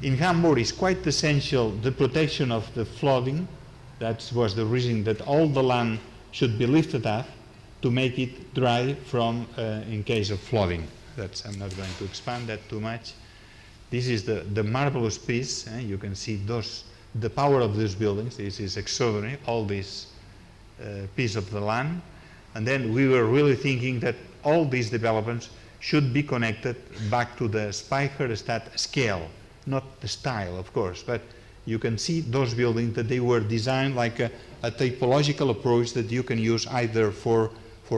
In Hamburg, it's quite essential the protection of the flooding. That was the reason that all the land should be lifted up to make it dry from, in case of flooding. I'm not going to expand that too much. This is the marvelous piece. You can see the power of these buildings. This is extraordinary, all this piece of the land. And then we were really thinking that all these developments should be connected back to the Speicherstadt scale, not the style, of course, but you can see those buildings that they were designed like a typological approach that you can use either for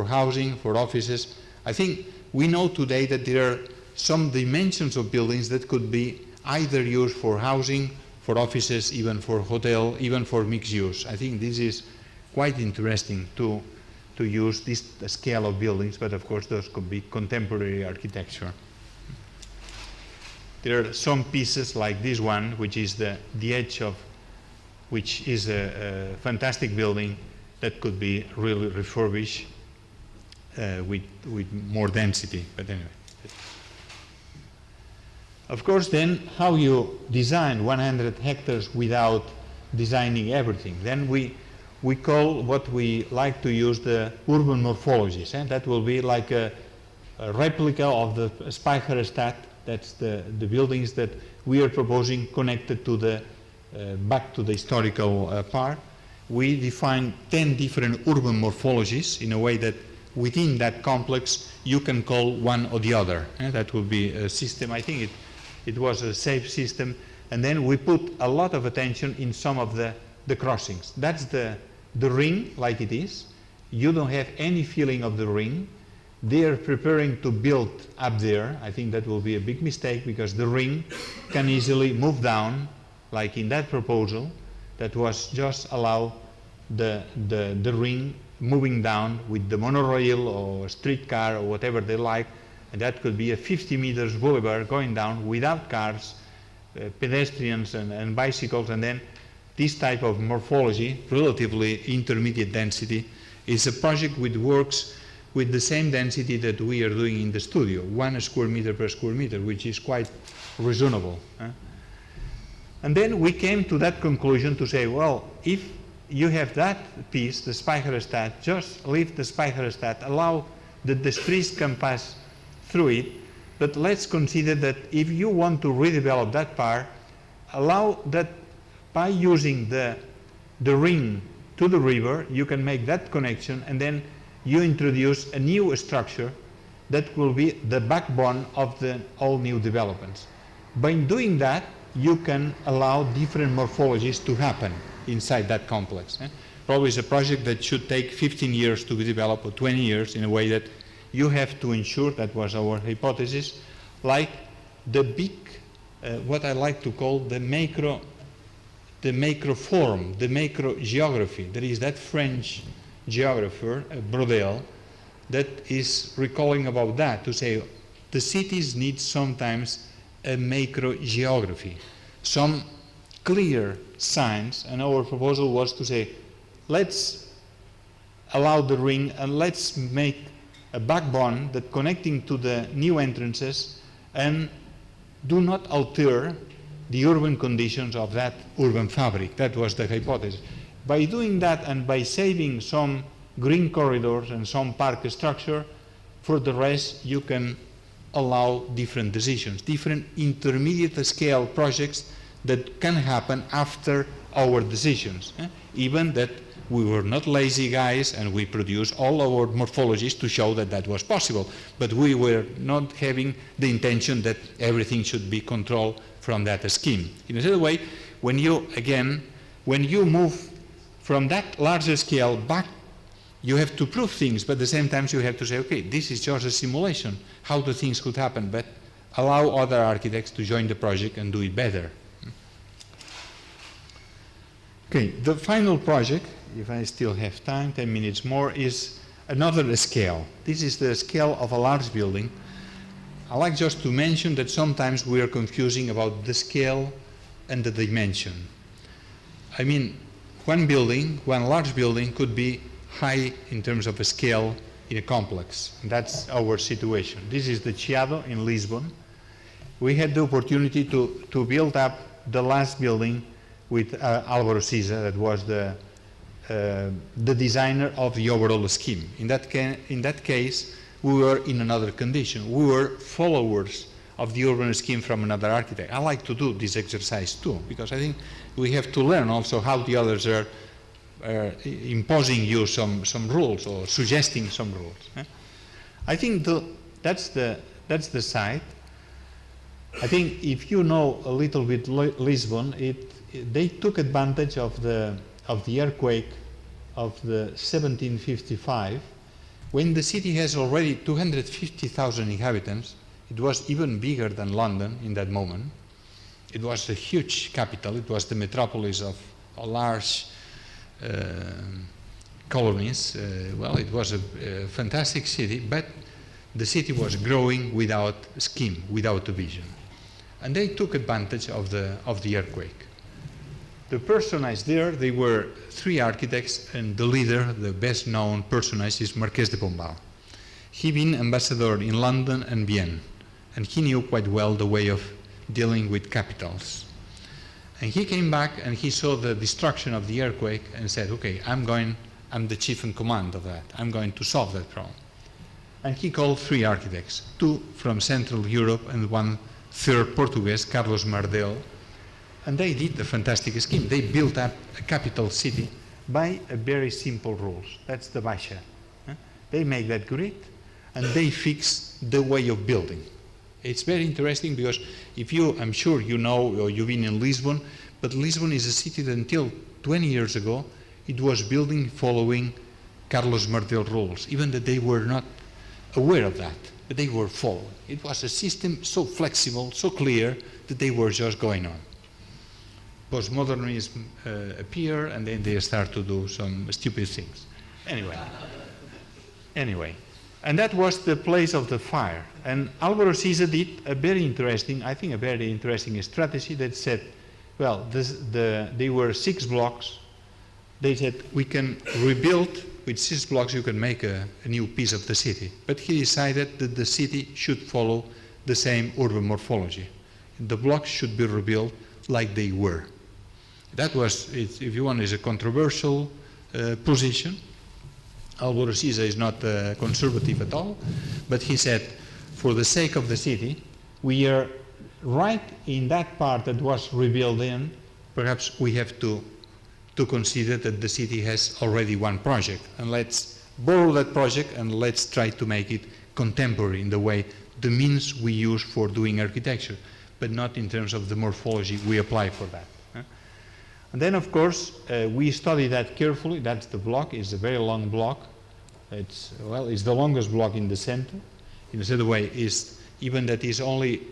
housing, for offices. I think we know today that there are some dimensions of buildings that could be either used for housing, for offices, even for hotel, even for mixed use. I think this is quite interesting to use this scale of buildings, but of course those could be contemporary architecture. There are some pieces like this one, which is the edge of, which is a fantastic building that could be really refurbished with more density, but anyway. Of course, then, how you design 100 hectares without designing everything? Then we call what we like to use the urban morphologies, and that will be like a replica of the Speicherstadt. That's the buildings that we are proposing connected to the back to the historical part. We define 10 different urban morphologies in a way that within that complex you can call one or the other. That will be a system. I think it was a safe system. And then we put a lot of attention in some of the crossings. That's the ring like it is. You don't have any feeling of the ring. They are preparing to build up there. I think that will be a big mistake because the ring can easily move down, like in that proposal, that was just allow the ring moving down with the monorail or streetcar or whatever they like, and that could be a 50 meters boulevard going down without cars, pedestrians and bicycles, and then this type of morphology, relatively intermediate density, is a project which works with the same density that we are doing in the studio, 1 square meter per square meter, which is quite reasonable. And then we came to that conclusion to say, well, if you have that piece, the speicherstadt, just leave the speicherstadt, allow that the streets can pass through it, but let's consider that if you want to redevelop that part, allow that by using the ring to the river, you can make that connection, and then you introduce a new structure that will be the backbone of the all new developments. By doing that, you can allow different morphologies to happen inside that complex. Probably it's a project that should take 15 years to be developed, or 20 years, in a way that you have to ensure, that was our hypothesis, like the big, what I like to call the macro form, the macro geography. There is that French geographer, Brodel, that is recalling about that, to say the cities need sometimes a macro geography, some clear signs, and our proposal was to say, let's allow the ring and let's make a backbone that connecting to the new entrances and do not alter the urban conditions of that urban fabric. That was the hypothesis. By doing that and by saving some green corridors and some park structure, for the rest you can allow different decisions, different intermediate scale projects that can happen after our decisions. Even that we were not lazy guys and we produced all our morphologies to show that that was possible, but we were not having the intention that everything should be controlled from that scheme. In a certain way, when you move from that larger scale back, you have to prove things, but at the same time you have to say, okay, this is just a simulation, how the things could happen, but allow other architects to join the project and do it better. Okay, the final project, if I still have time, 10 minutes more, is another scale. This is the scale of a large building. I like just to mention that sometimes we are confusing about the scale and the dimension. I mean, one large building could be high in terms of a scale in a complex. That's our situation. This is the Chiado in Lisbon. We had the opportunity to build up the last building with Álvaro Siza, that was the designer of the overall scheme. In that case, we were in another condition. We were followers of the urban scheme from another architect. I like to do this exercise too, because I think we have to learn also how the others are imposing you some rules or suggesting some rules. I think that's the site. I think if you know a little bit Lisbon, they took advantage of the earthquake of the 1755, when the city has already 250,000 inhabitants. It was even bigger than London in that moment. It was a huge capital. It was the metropolis of a large colonies. Well, it was a fantastic city, but the city was growing without scheme, without a vision. And they took advantage of the earthquake. The personage there, they were 3 architects, and the leader, the best known personage, is Marquès de Pombal. He been ambassador in London and Vienna, and he knew quite well the way of dealing with capitals. And he came back and he saw the destruction of the earthquake and said, okay, I'm the chief in command of that. I'm going to solve that problem. And he called 3 architects, 2 from Central Europe and 1 third Portuguese, Carlos Mardel. And they did a fantastic scheme. They built up a capital city by a very simple rules. That's the Baixa. They make that grid, and they fix the way of building. It's very interesting because if you, I'm sure you know, or you've been in Lisbon, but Lisbon is a city that until 20 years ago, it was building following Carlos Martel rules, even that they were not aware of that, but they were following. It was a system so flexible, so clear, that they were just going on. Postmodernism appear, and then they start to do some stupid things. Anyway, and that was the place of the fire. And Álvaro Siza did a very interesting, I think a very interesting strategy that said, well, they were 6 blocks. They said, we can rebuild, with 6 blocks you can make a new piece of the city. But he decided that the city should follow the same urban morphology. The blocks should be rebuilt like they were. That was, if you want, is a controversial position. Álvaro Siza is not conservative at all, but he said, for the sake of the city, we are right in that part that was rebuilt in, perhaps we have to consider that the city has already one project, and let's borrow that project and let's try to make it contemporary in the way, the means we use for doing architecture, but not in terms of the morphology we apply for that. And then, of course, we study that carefully. That's the block. It's a very long block. It's the longest block in the center. In a certain way, even that is only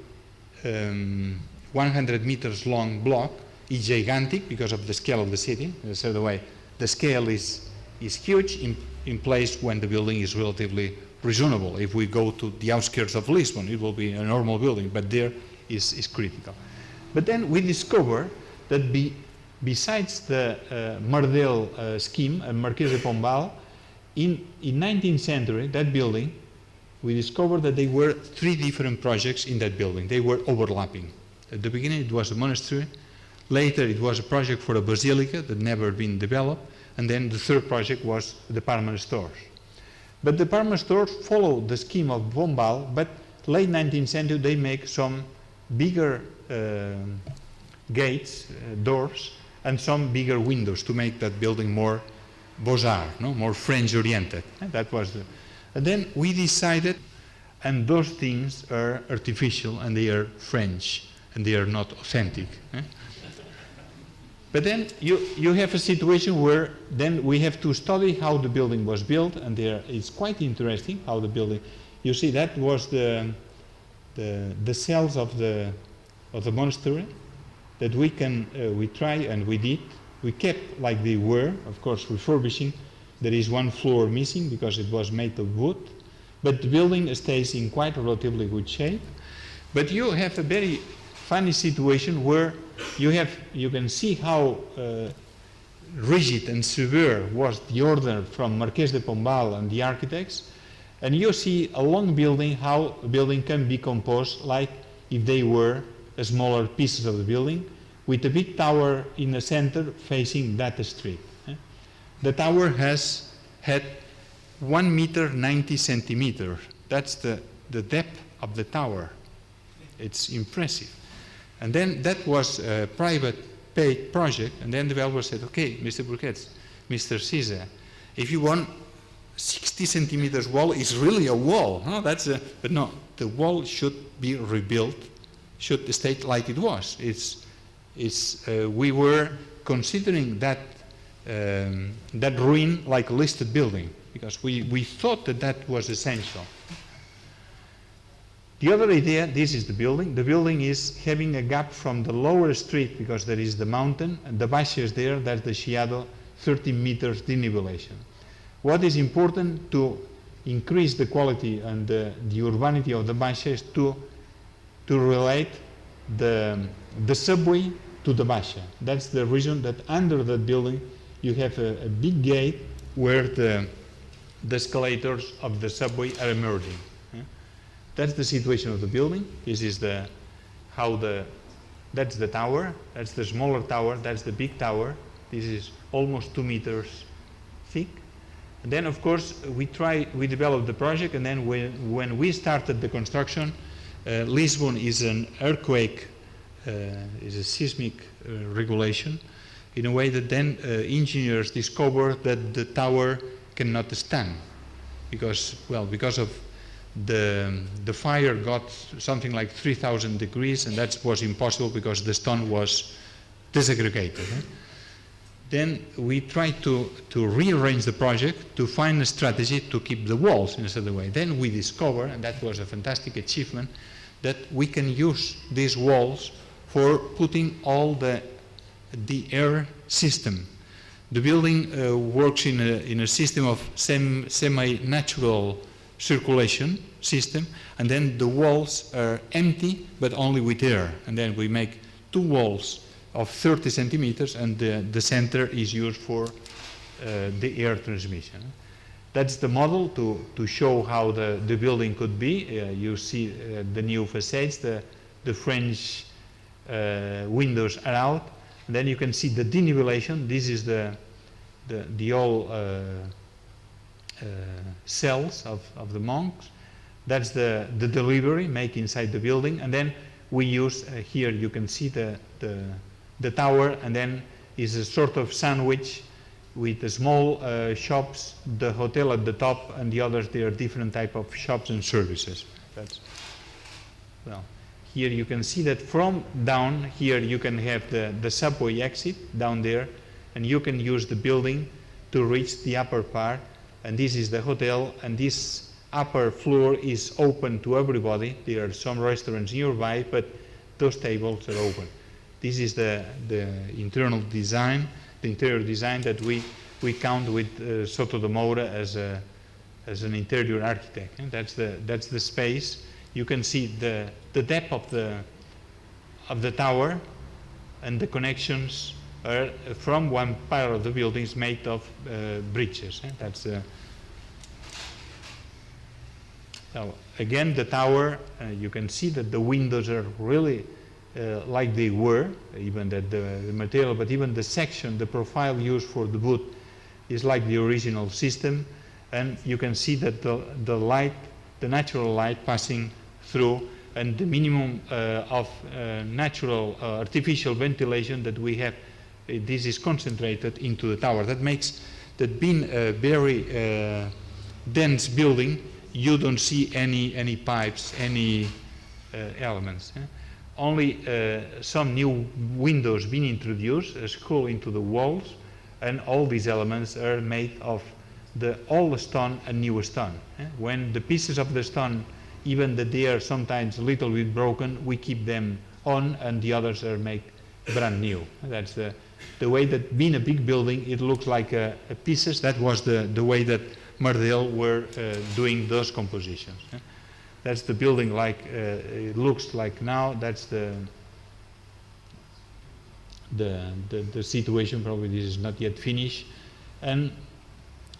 100 meters long block. It's gigantic because of the scale of the city. In a certain way, the scale is huge in place when the building is relatively reasonable. If we go to the outskirts of Lisbon, it will be a normal building, but there is critical. But then we discover that besides the Mardel scheme, Marquês de Pombal, in 19th century, that building, we discovered that there were 3 different projects in that building. They were overlapping. At the beginning, it was a monastery. Later, it was a project for a basilica that never been developed. And then the 3rd project was the department stores. But the department stores follow the scheme of Pombal, but late 19th century, they make some bigger gates, doors, and some bigger windows to make that building more Beaux-Arts, more French-oriented. That was and then we decided, and those things are artificial, and they are French, and they are not authentic. But then you have a situation where then we have to study how the building was built, and it's quite interesting how the building. You see, that was the cells of the monastery that we try and we did. We kept like they were, of course, refurbishing. There is one floor missing because it was made of wood, but the building stays in quite relatively good shape. But you have a very funny situation where you can see how rigid and severe was the order from Marquês de Pombal and the architects, and you see a long building, how a building can be composed like if they were smaller pieces of the building, with a big tower in the center facing that street. The tower had 1 meter 90 centimeters. That's the depth of the tower. It's impressive. And then that was a private paid project, and then the developer said, okay, Mr. Busquets, Mr. Siza, if you want 60 centimeters wall, it's really a wall. No, but no, the wall should be rebuilt, should stay like it was. We were considering that ruin like a listed building because we thought that was essential. The other idea, this is the building. The building is having a gap from the lower street because there is the mountain, and the Baixa is there, that's the Chiado, 13 meters denivellation. What is important to increase the quality and the urbanity of the Baixa is to relate the subway to the Baixa. That's the reason that under that building you have a big gate where the escalators of the subway are emerging. That's the situation of the building. This is that's the tower, that's the smaller tower, that's the big tower. This is almost 2 meters thick. And then of course we developed the project, and then when we started the construction, Lisbon is an earthquake, is a seismic regulation, in a way that then engineers discovered that the tower cannot stand.
because of the fire got something like 3,000 degrees, and that was impossible because the stone was disaggregated. Then we tried to rearrange the project to find a strategy to keep the walls in a certain way. Then we discovered, and that was a fantastic achievement, that we can use these walls for putting all the air system. The building works in a system of semi-natural circulation system, and then the walls are empty but only with air, and then we make two walls of 30 centimeters, and the center is used for the air transmission. That's the model to show how the building could be. You see the new facades, the French windows are out, and then you can see the denivellation. This is the old cells of the monks. That's the delivery made inside the building, and then we use here you can see the tower, and then is a sort of sandwich with the small shops, the hotel at the top, and the others, they are different type of shops and services. Well, here you can see that from down here you can have the subway exit down there, and you can use the building to reach the upper part, and this is the hotel, and this upper floor is open to everybody. There are some restaurants nearby, but those tables are open. This is the internal design, the interior design that we count with Soto de Moura as an interior architect. And that's the space. You can see the depth of the tower, and the connections are from one part of the building is made of bridges. That's now again the tower. You can see that the windows are really like they were, even that the material, but even the section, the profile used for the wood is like the original system, and you can see that the light, the natural light passing through, and the minimum of natural artificial ventilation that we have, this is concentrated into the tower. That makes that being a very dense building, you don't see any pipes, any elements. Only some new windows being introduced, a screw into the walls, and all these elements are made of the old stone and new stone. When the pieces of the stone, even that they are sometimes a little bit broken, we keep them on, and the others are made brand new. That's the way that being a big building, it looks like pieces. That was the way that Mardel were doing those compositions. That's the building like it looks like now. That's the situation. Probably this is not yet finished, and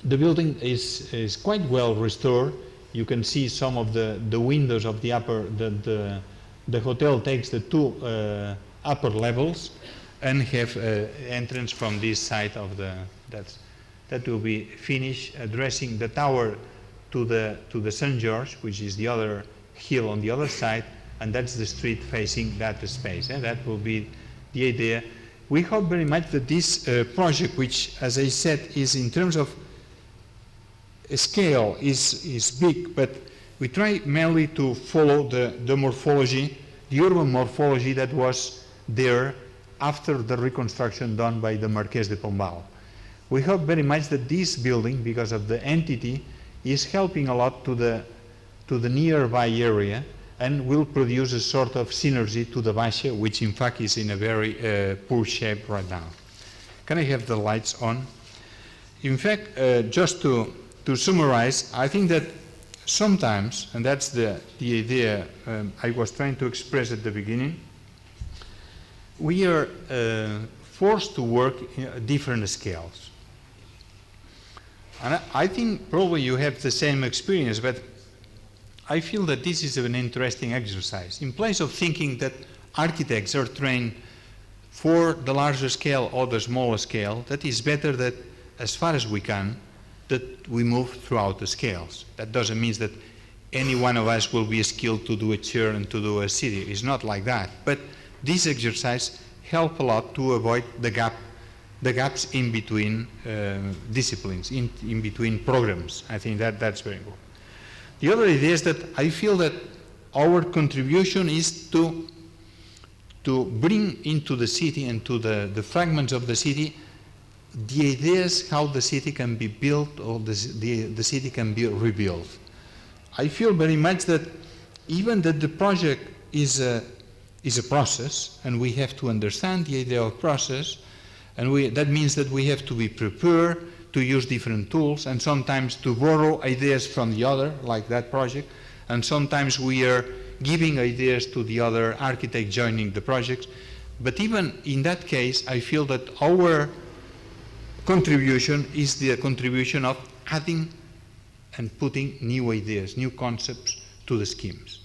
the building is quite well restored. You can see some of the windows of the upper. The hotel takes the two upper levels, and have entrance from this side of that will be finished, addressing the tower to the St. George, which is the other hill on the other side, and that's the street facing that space. And that will be the idea. We hope very much that this project, which, as I said, is in terms of scale is big, but we try mainly to follow the morphology, the urban morphology that was there after the reconstruction done by the Marquès de Pombal. We hope very much that this building, because of the entity, is helping a lot to the nearby area, and will produce a sort of synergy to the Baixa, which in fact is in a very poor shape right now. Can I have the lights on? In fact, just to summarize, I think that sometimes, and that's the idea I was trying to express at the beginning, we are forced to work in different scales. And I think probably you have the same experience, but I feel that this is an interesting exercise. In place of thinking that architects are trained for the larger scale or the smaller scale, that is better that, as far as we can, that we move throughout the scales. That doesn't mean that any one of us will be skilled to do a chair and to do a city. It's not like that. But this exercise helps a lot to avoid the gap the gaps in between disciplines, in between programs. I think that's very important. The other idea is that I feel that our contribution is to bring into the city and to the fragments of the city the ideas how the city can be built or the city can be rebuilt. I feel very much that even that the project is a process, and we have to understand the idea of process, and that means that we have to be prepared to use different tools and sometimes to borrow ideas from the other, like that project, and sometimes we are giving ideas to the other architect joining the projects. But even in that case, I feel that our contribution is the contribution of adding and putting new ideas, new concepts to the schemes.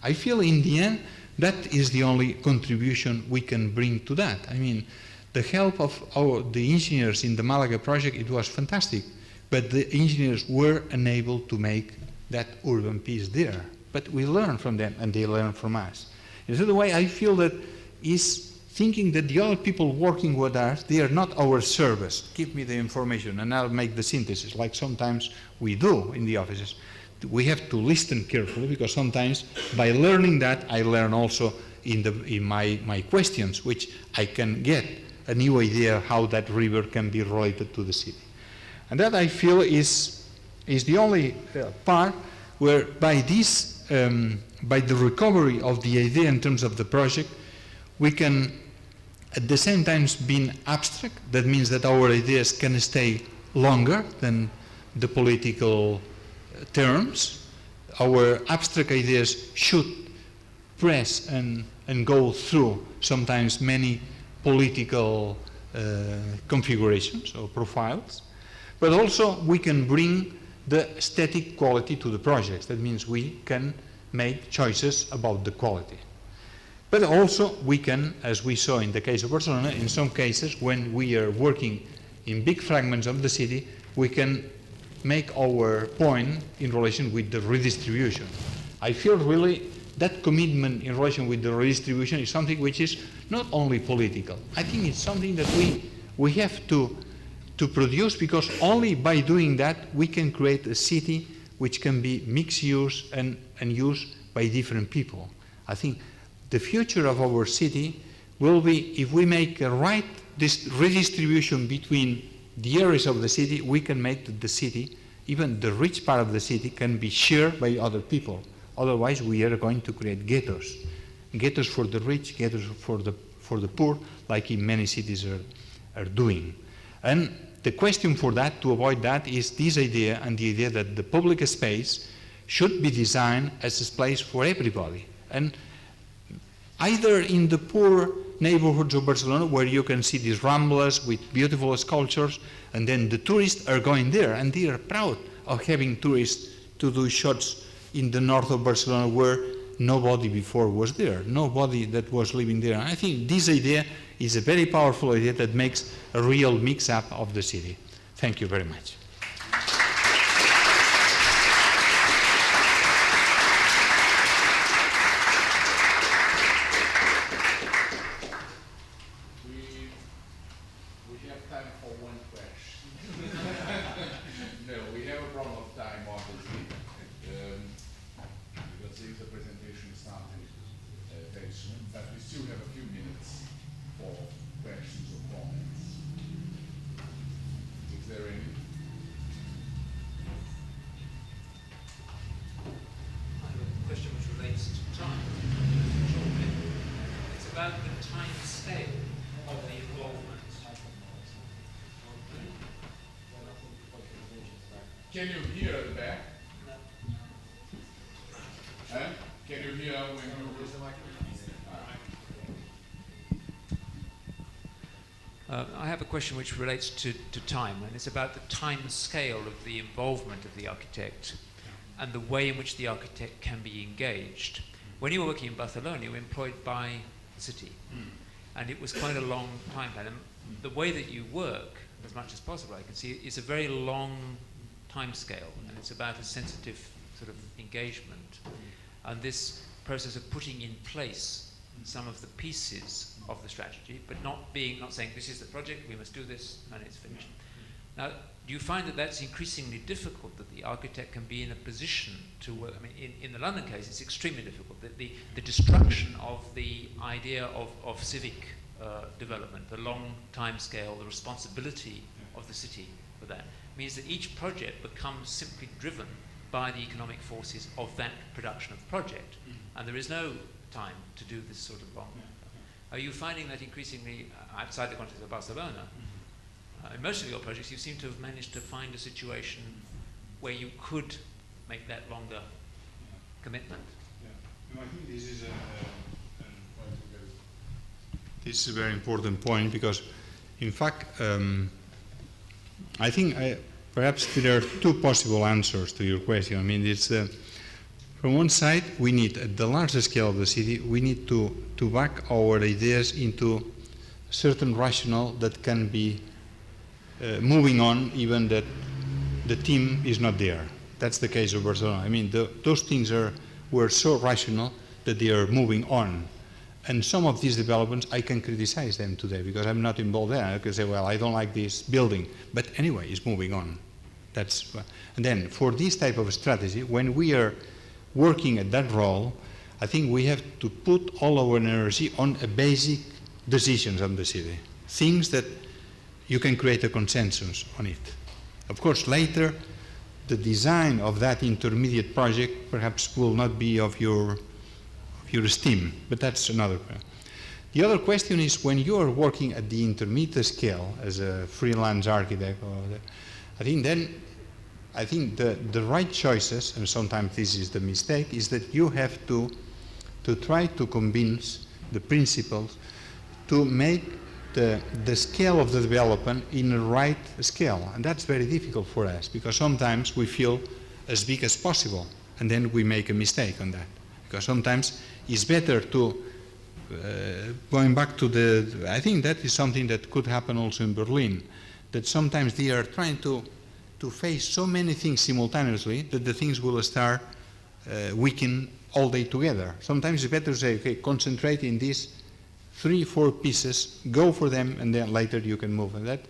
I feel in the end that is the only contribution we can bring to that. I mean, the help of the engineers in the Malaga project, it was fantastic, but the engineers were unable to make that urban piece there. But we learn from them and they learn from us. In the other way, I feel that is thinking that the other people working with us, they are not our service. Give me the information and I'll make the synthesis, like sometimes we do in the offices. We have to listen carefully because sometimes by learning that, I learn also in my questions, which I can get a new idea how that river can be related to the city. And that I feel is the only part where by this, by the recovery of the idea in terms of the project, we can at the same time be abstract. That means that our ideas can stay longer than the political terms. Our abstract ideas should press and go through sometimes many political configurations or profiles, but also we can bring the aesthetic quality to the projects. That means we can make choices about the quality. But also we can, as we saw in the case of Barcelona, in some cases when we are working in big fragments of the city, we can make our point in relation with the redistribution. I feel really that commitment in relation with the redistribution is something which is not only political. I think it's something that we have to produce, because only by doing that we can create a city which can be mixed use and used by different people. I think the future of our city will be, if we make a right redistribution between the areas of the city, we can make the city, even the rich part of the city, can be shared by other people. Otherwise, we are going to create ghettos. Ghettos for the rich, ghettos for the poor, like in many cities are doing. And the question for that, to avoid that, is this idea, and the idea that the public space should be designed as a place for everybody. And either in the poor neighborhoods of Barcelona, where you can see these ramblas with beautiful sculptures, and then the tourists are going there, and they are proud of having tourists to do shots in the north of Barcelona where nobody before was there, nobody that was living there. And I think this idea is a very powerful idea that makes a real mix-up of the city. Thank you very much.
Can you hear at the back? Can you hear when
I have a question which relates to time, and it's about the time scale of the involvement of the architect and the way in which the architect can be engaged. When you were working in Barcelona, you were employed by the city, and it was quite a long time plan. And the way that you work, as much as possible, I can see, is a very long time scale, and it's about a sensitive sort of engagement. And this process of putting in place some of the pieces of the strategy, but not saying this is the project, we must do this, and it's finished. Now, do you find that that's increasingly difficult, that the architect can be in a position to work? I mean, in the London case, it's extremely difficult. The destruction of the idea of civic development, the long time scale, the responsibility of the city for that, means that each project becomes simply driven by the economic forces of that production of the project. And there is no time to do this sort of long. Are you finding that increasingly outside the context of Barcelona? In most of your projects, you seem to have managed to find a situation where you could make that longer commitment.
No, I think this is a very important point, because, in fact, I think perhaps there are two possible answers to your question. I mean, it's from one side, we need, at the larger scale of the city, we need to back our ideas into certain rationale that can be moving on, even that the team is not there. That's the case of Barcelona. I mean, those things were so rational that they are moving on. And some of these developments, I can criticize them today because I'm not involved there. I can say, well, I don't like this building. But anyway, it's moving on. And then for this type of strategy, when we are working at that role, I think we have to put all our energy on a basic decisions of the city. Things that you can create a consensus on it. Of course, later, the design of that intermediate project perhaps will not be of your esteem, but that's another point. The other question is, when you are working at the intermediate scale as a freelance architect, I think the right choices, and sometimes this is the mistake, is that you have to try to convince the principals to make the scale of the development in the right scale. And that's very difficult for us, because sometimes we feel as big as possible, and then we make a mistake on that. Because sometimes it's better to, going back to I think that is something that could happen also in Berlin, that sometimes they are trying to face so many things simultaneously that the things will start weakening all day together. Sometimes it's better to say, okay, concentrate in these 3-4 pieces, go for them, and then later you can move on that.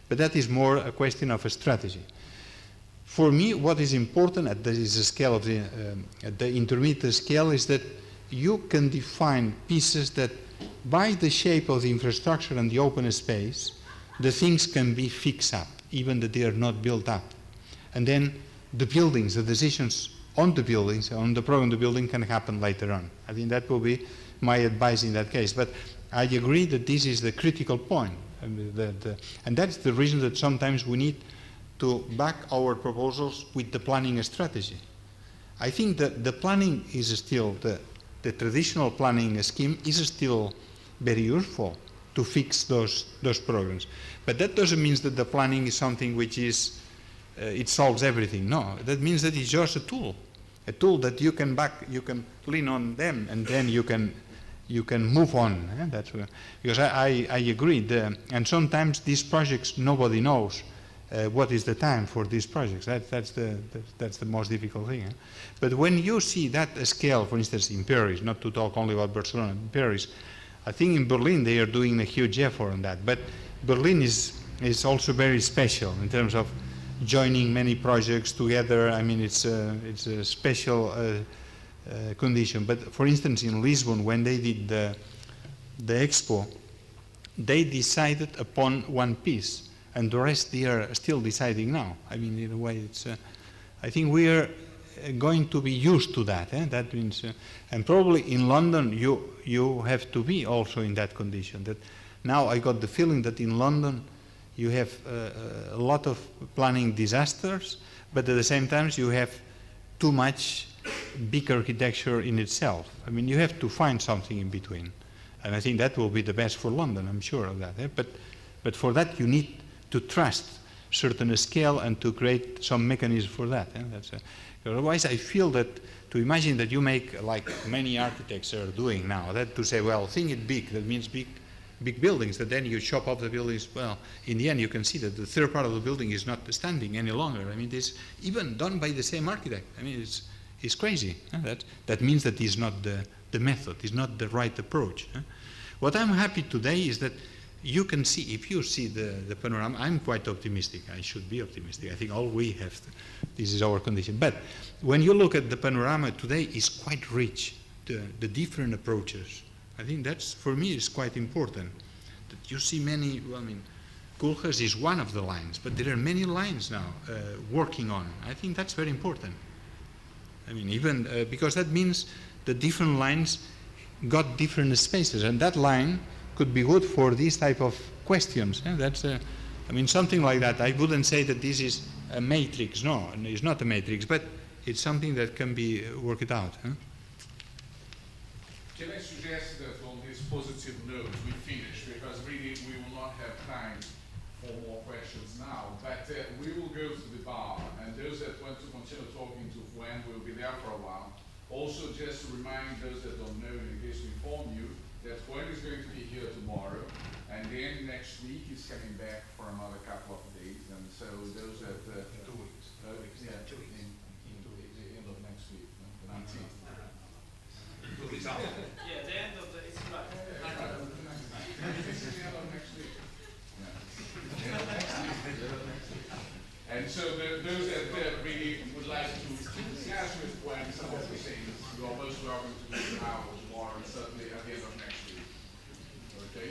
But that is more a question of a strategy. For me, what is important at the scale of at the intermediate scale is that you can define pieces that, by the shape of the infrastructure and the open space, the things can be fixed up, even that they are not built up. And then the buildings, the decisions on the buildings, on the program of the building can happen later on. I think that will be my advice in that case. But I agree that this is the critical point. And that's the reason that sometimes we need to back our proposals with the planning strategy. I think that the planning is still, the traditional planning scheme is still very useful to fix those programs. But that doesn't mean that the planning is something which is, it solves everything. No, that means that it's just a tool that you can lean on them, and then you can move on. That's because I agree. And sometimes these projects, nobody knows what is the time for these projects. That's the most difficult thing. But when you see that scale, for instance, in Paris, not to talk only about Barcelona, in Paris, I think in Berlin they are doing a huge effort on that. But Berlin is also very special in terms of joining many projects together. I mean, it's a special condition. But for instance, in Lisbon, when they did the expo, they decided upon one piece, and the rest they are still deciding now. I mean, in a way, it's. I think we are going to be used to that. That means, and probably in London, you have to be also in that condition. That now I got the feeling that in London you have a lot of planning disasters, but at the same time you have too much big architecture in itself. I mean, you have to find something in between, and I think that will be the best for London. I'm sure of that. But for that you need to trust certain scale and to create some mechanism for that. Otherwise, I feel that to imagine that you make, like many architects are doing now, that to say, well, think it big, that means big buildings, that then you chop off the buildings. Well, in the end, you can see that the third part of the building is not standing any longer. I mean, this even done by the same architect. I mean, it's crazy. That means that it's not the
the method, is not the right approach. What I'm happy today is that you can see, if you see the panorama, I'm quite optimistic. I should be optimistic. I think all we have, this is our condition. But when you look at the panorama today, it's quite rich, the different approaches. I think that's, for me, is quite important. That you see many, well, I mean, Koolhaas is one of the lines, but there are many lines now working on. I think that's very important. I mean, even because that means the different lines got different spaces, and that line could be good for these type of questions. That's, I mean, something like that. I wouldn't say that this is a matrix. No, it's not a matrix, but it's something that can be worked out.
Can I suggest that on this positive note we finish, because really we will not have time for more questions now, but we will go to the bar, and those that want to continue talking to Fuen will be there for a while. Also, just to remind those that don't know, in case we inform you, that Fuen is going to be here tomorrow, and then next week he's coming back for another couple of days, and so those that...
2 weeks.
Yeah, 2 weeks. In the end of next week, the 19th.
2 weeks after.
Yeah, the end of the, it's like.
And so those that really would like to discuss with Gwen some of the things, you are most welcome to do now or tomorrow, and certainly at the end of next week. Okay?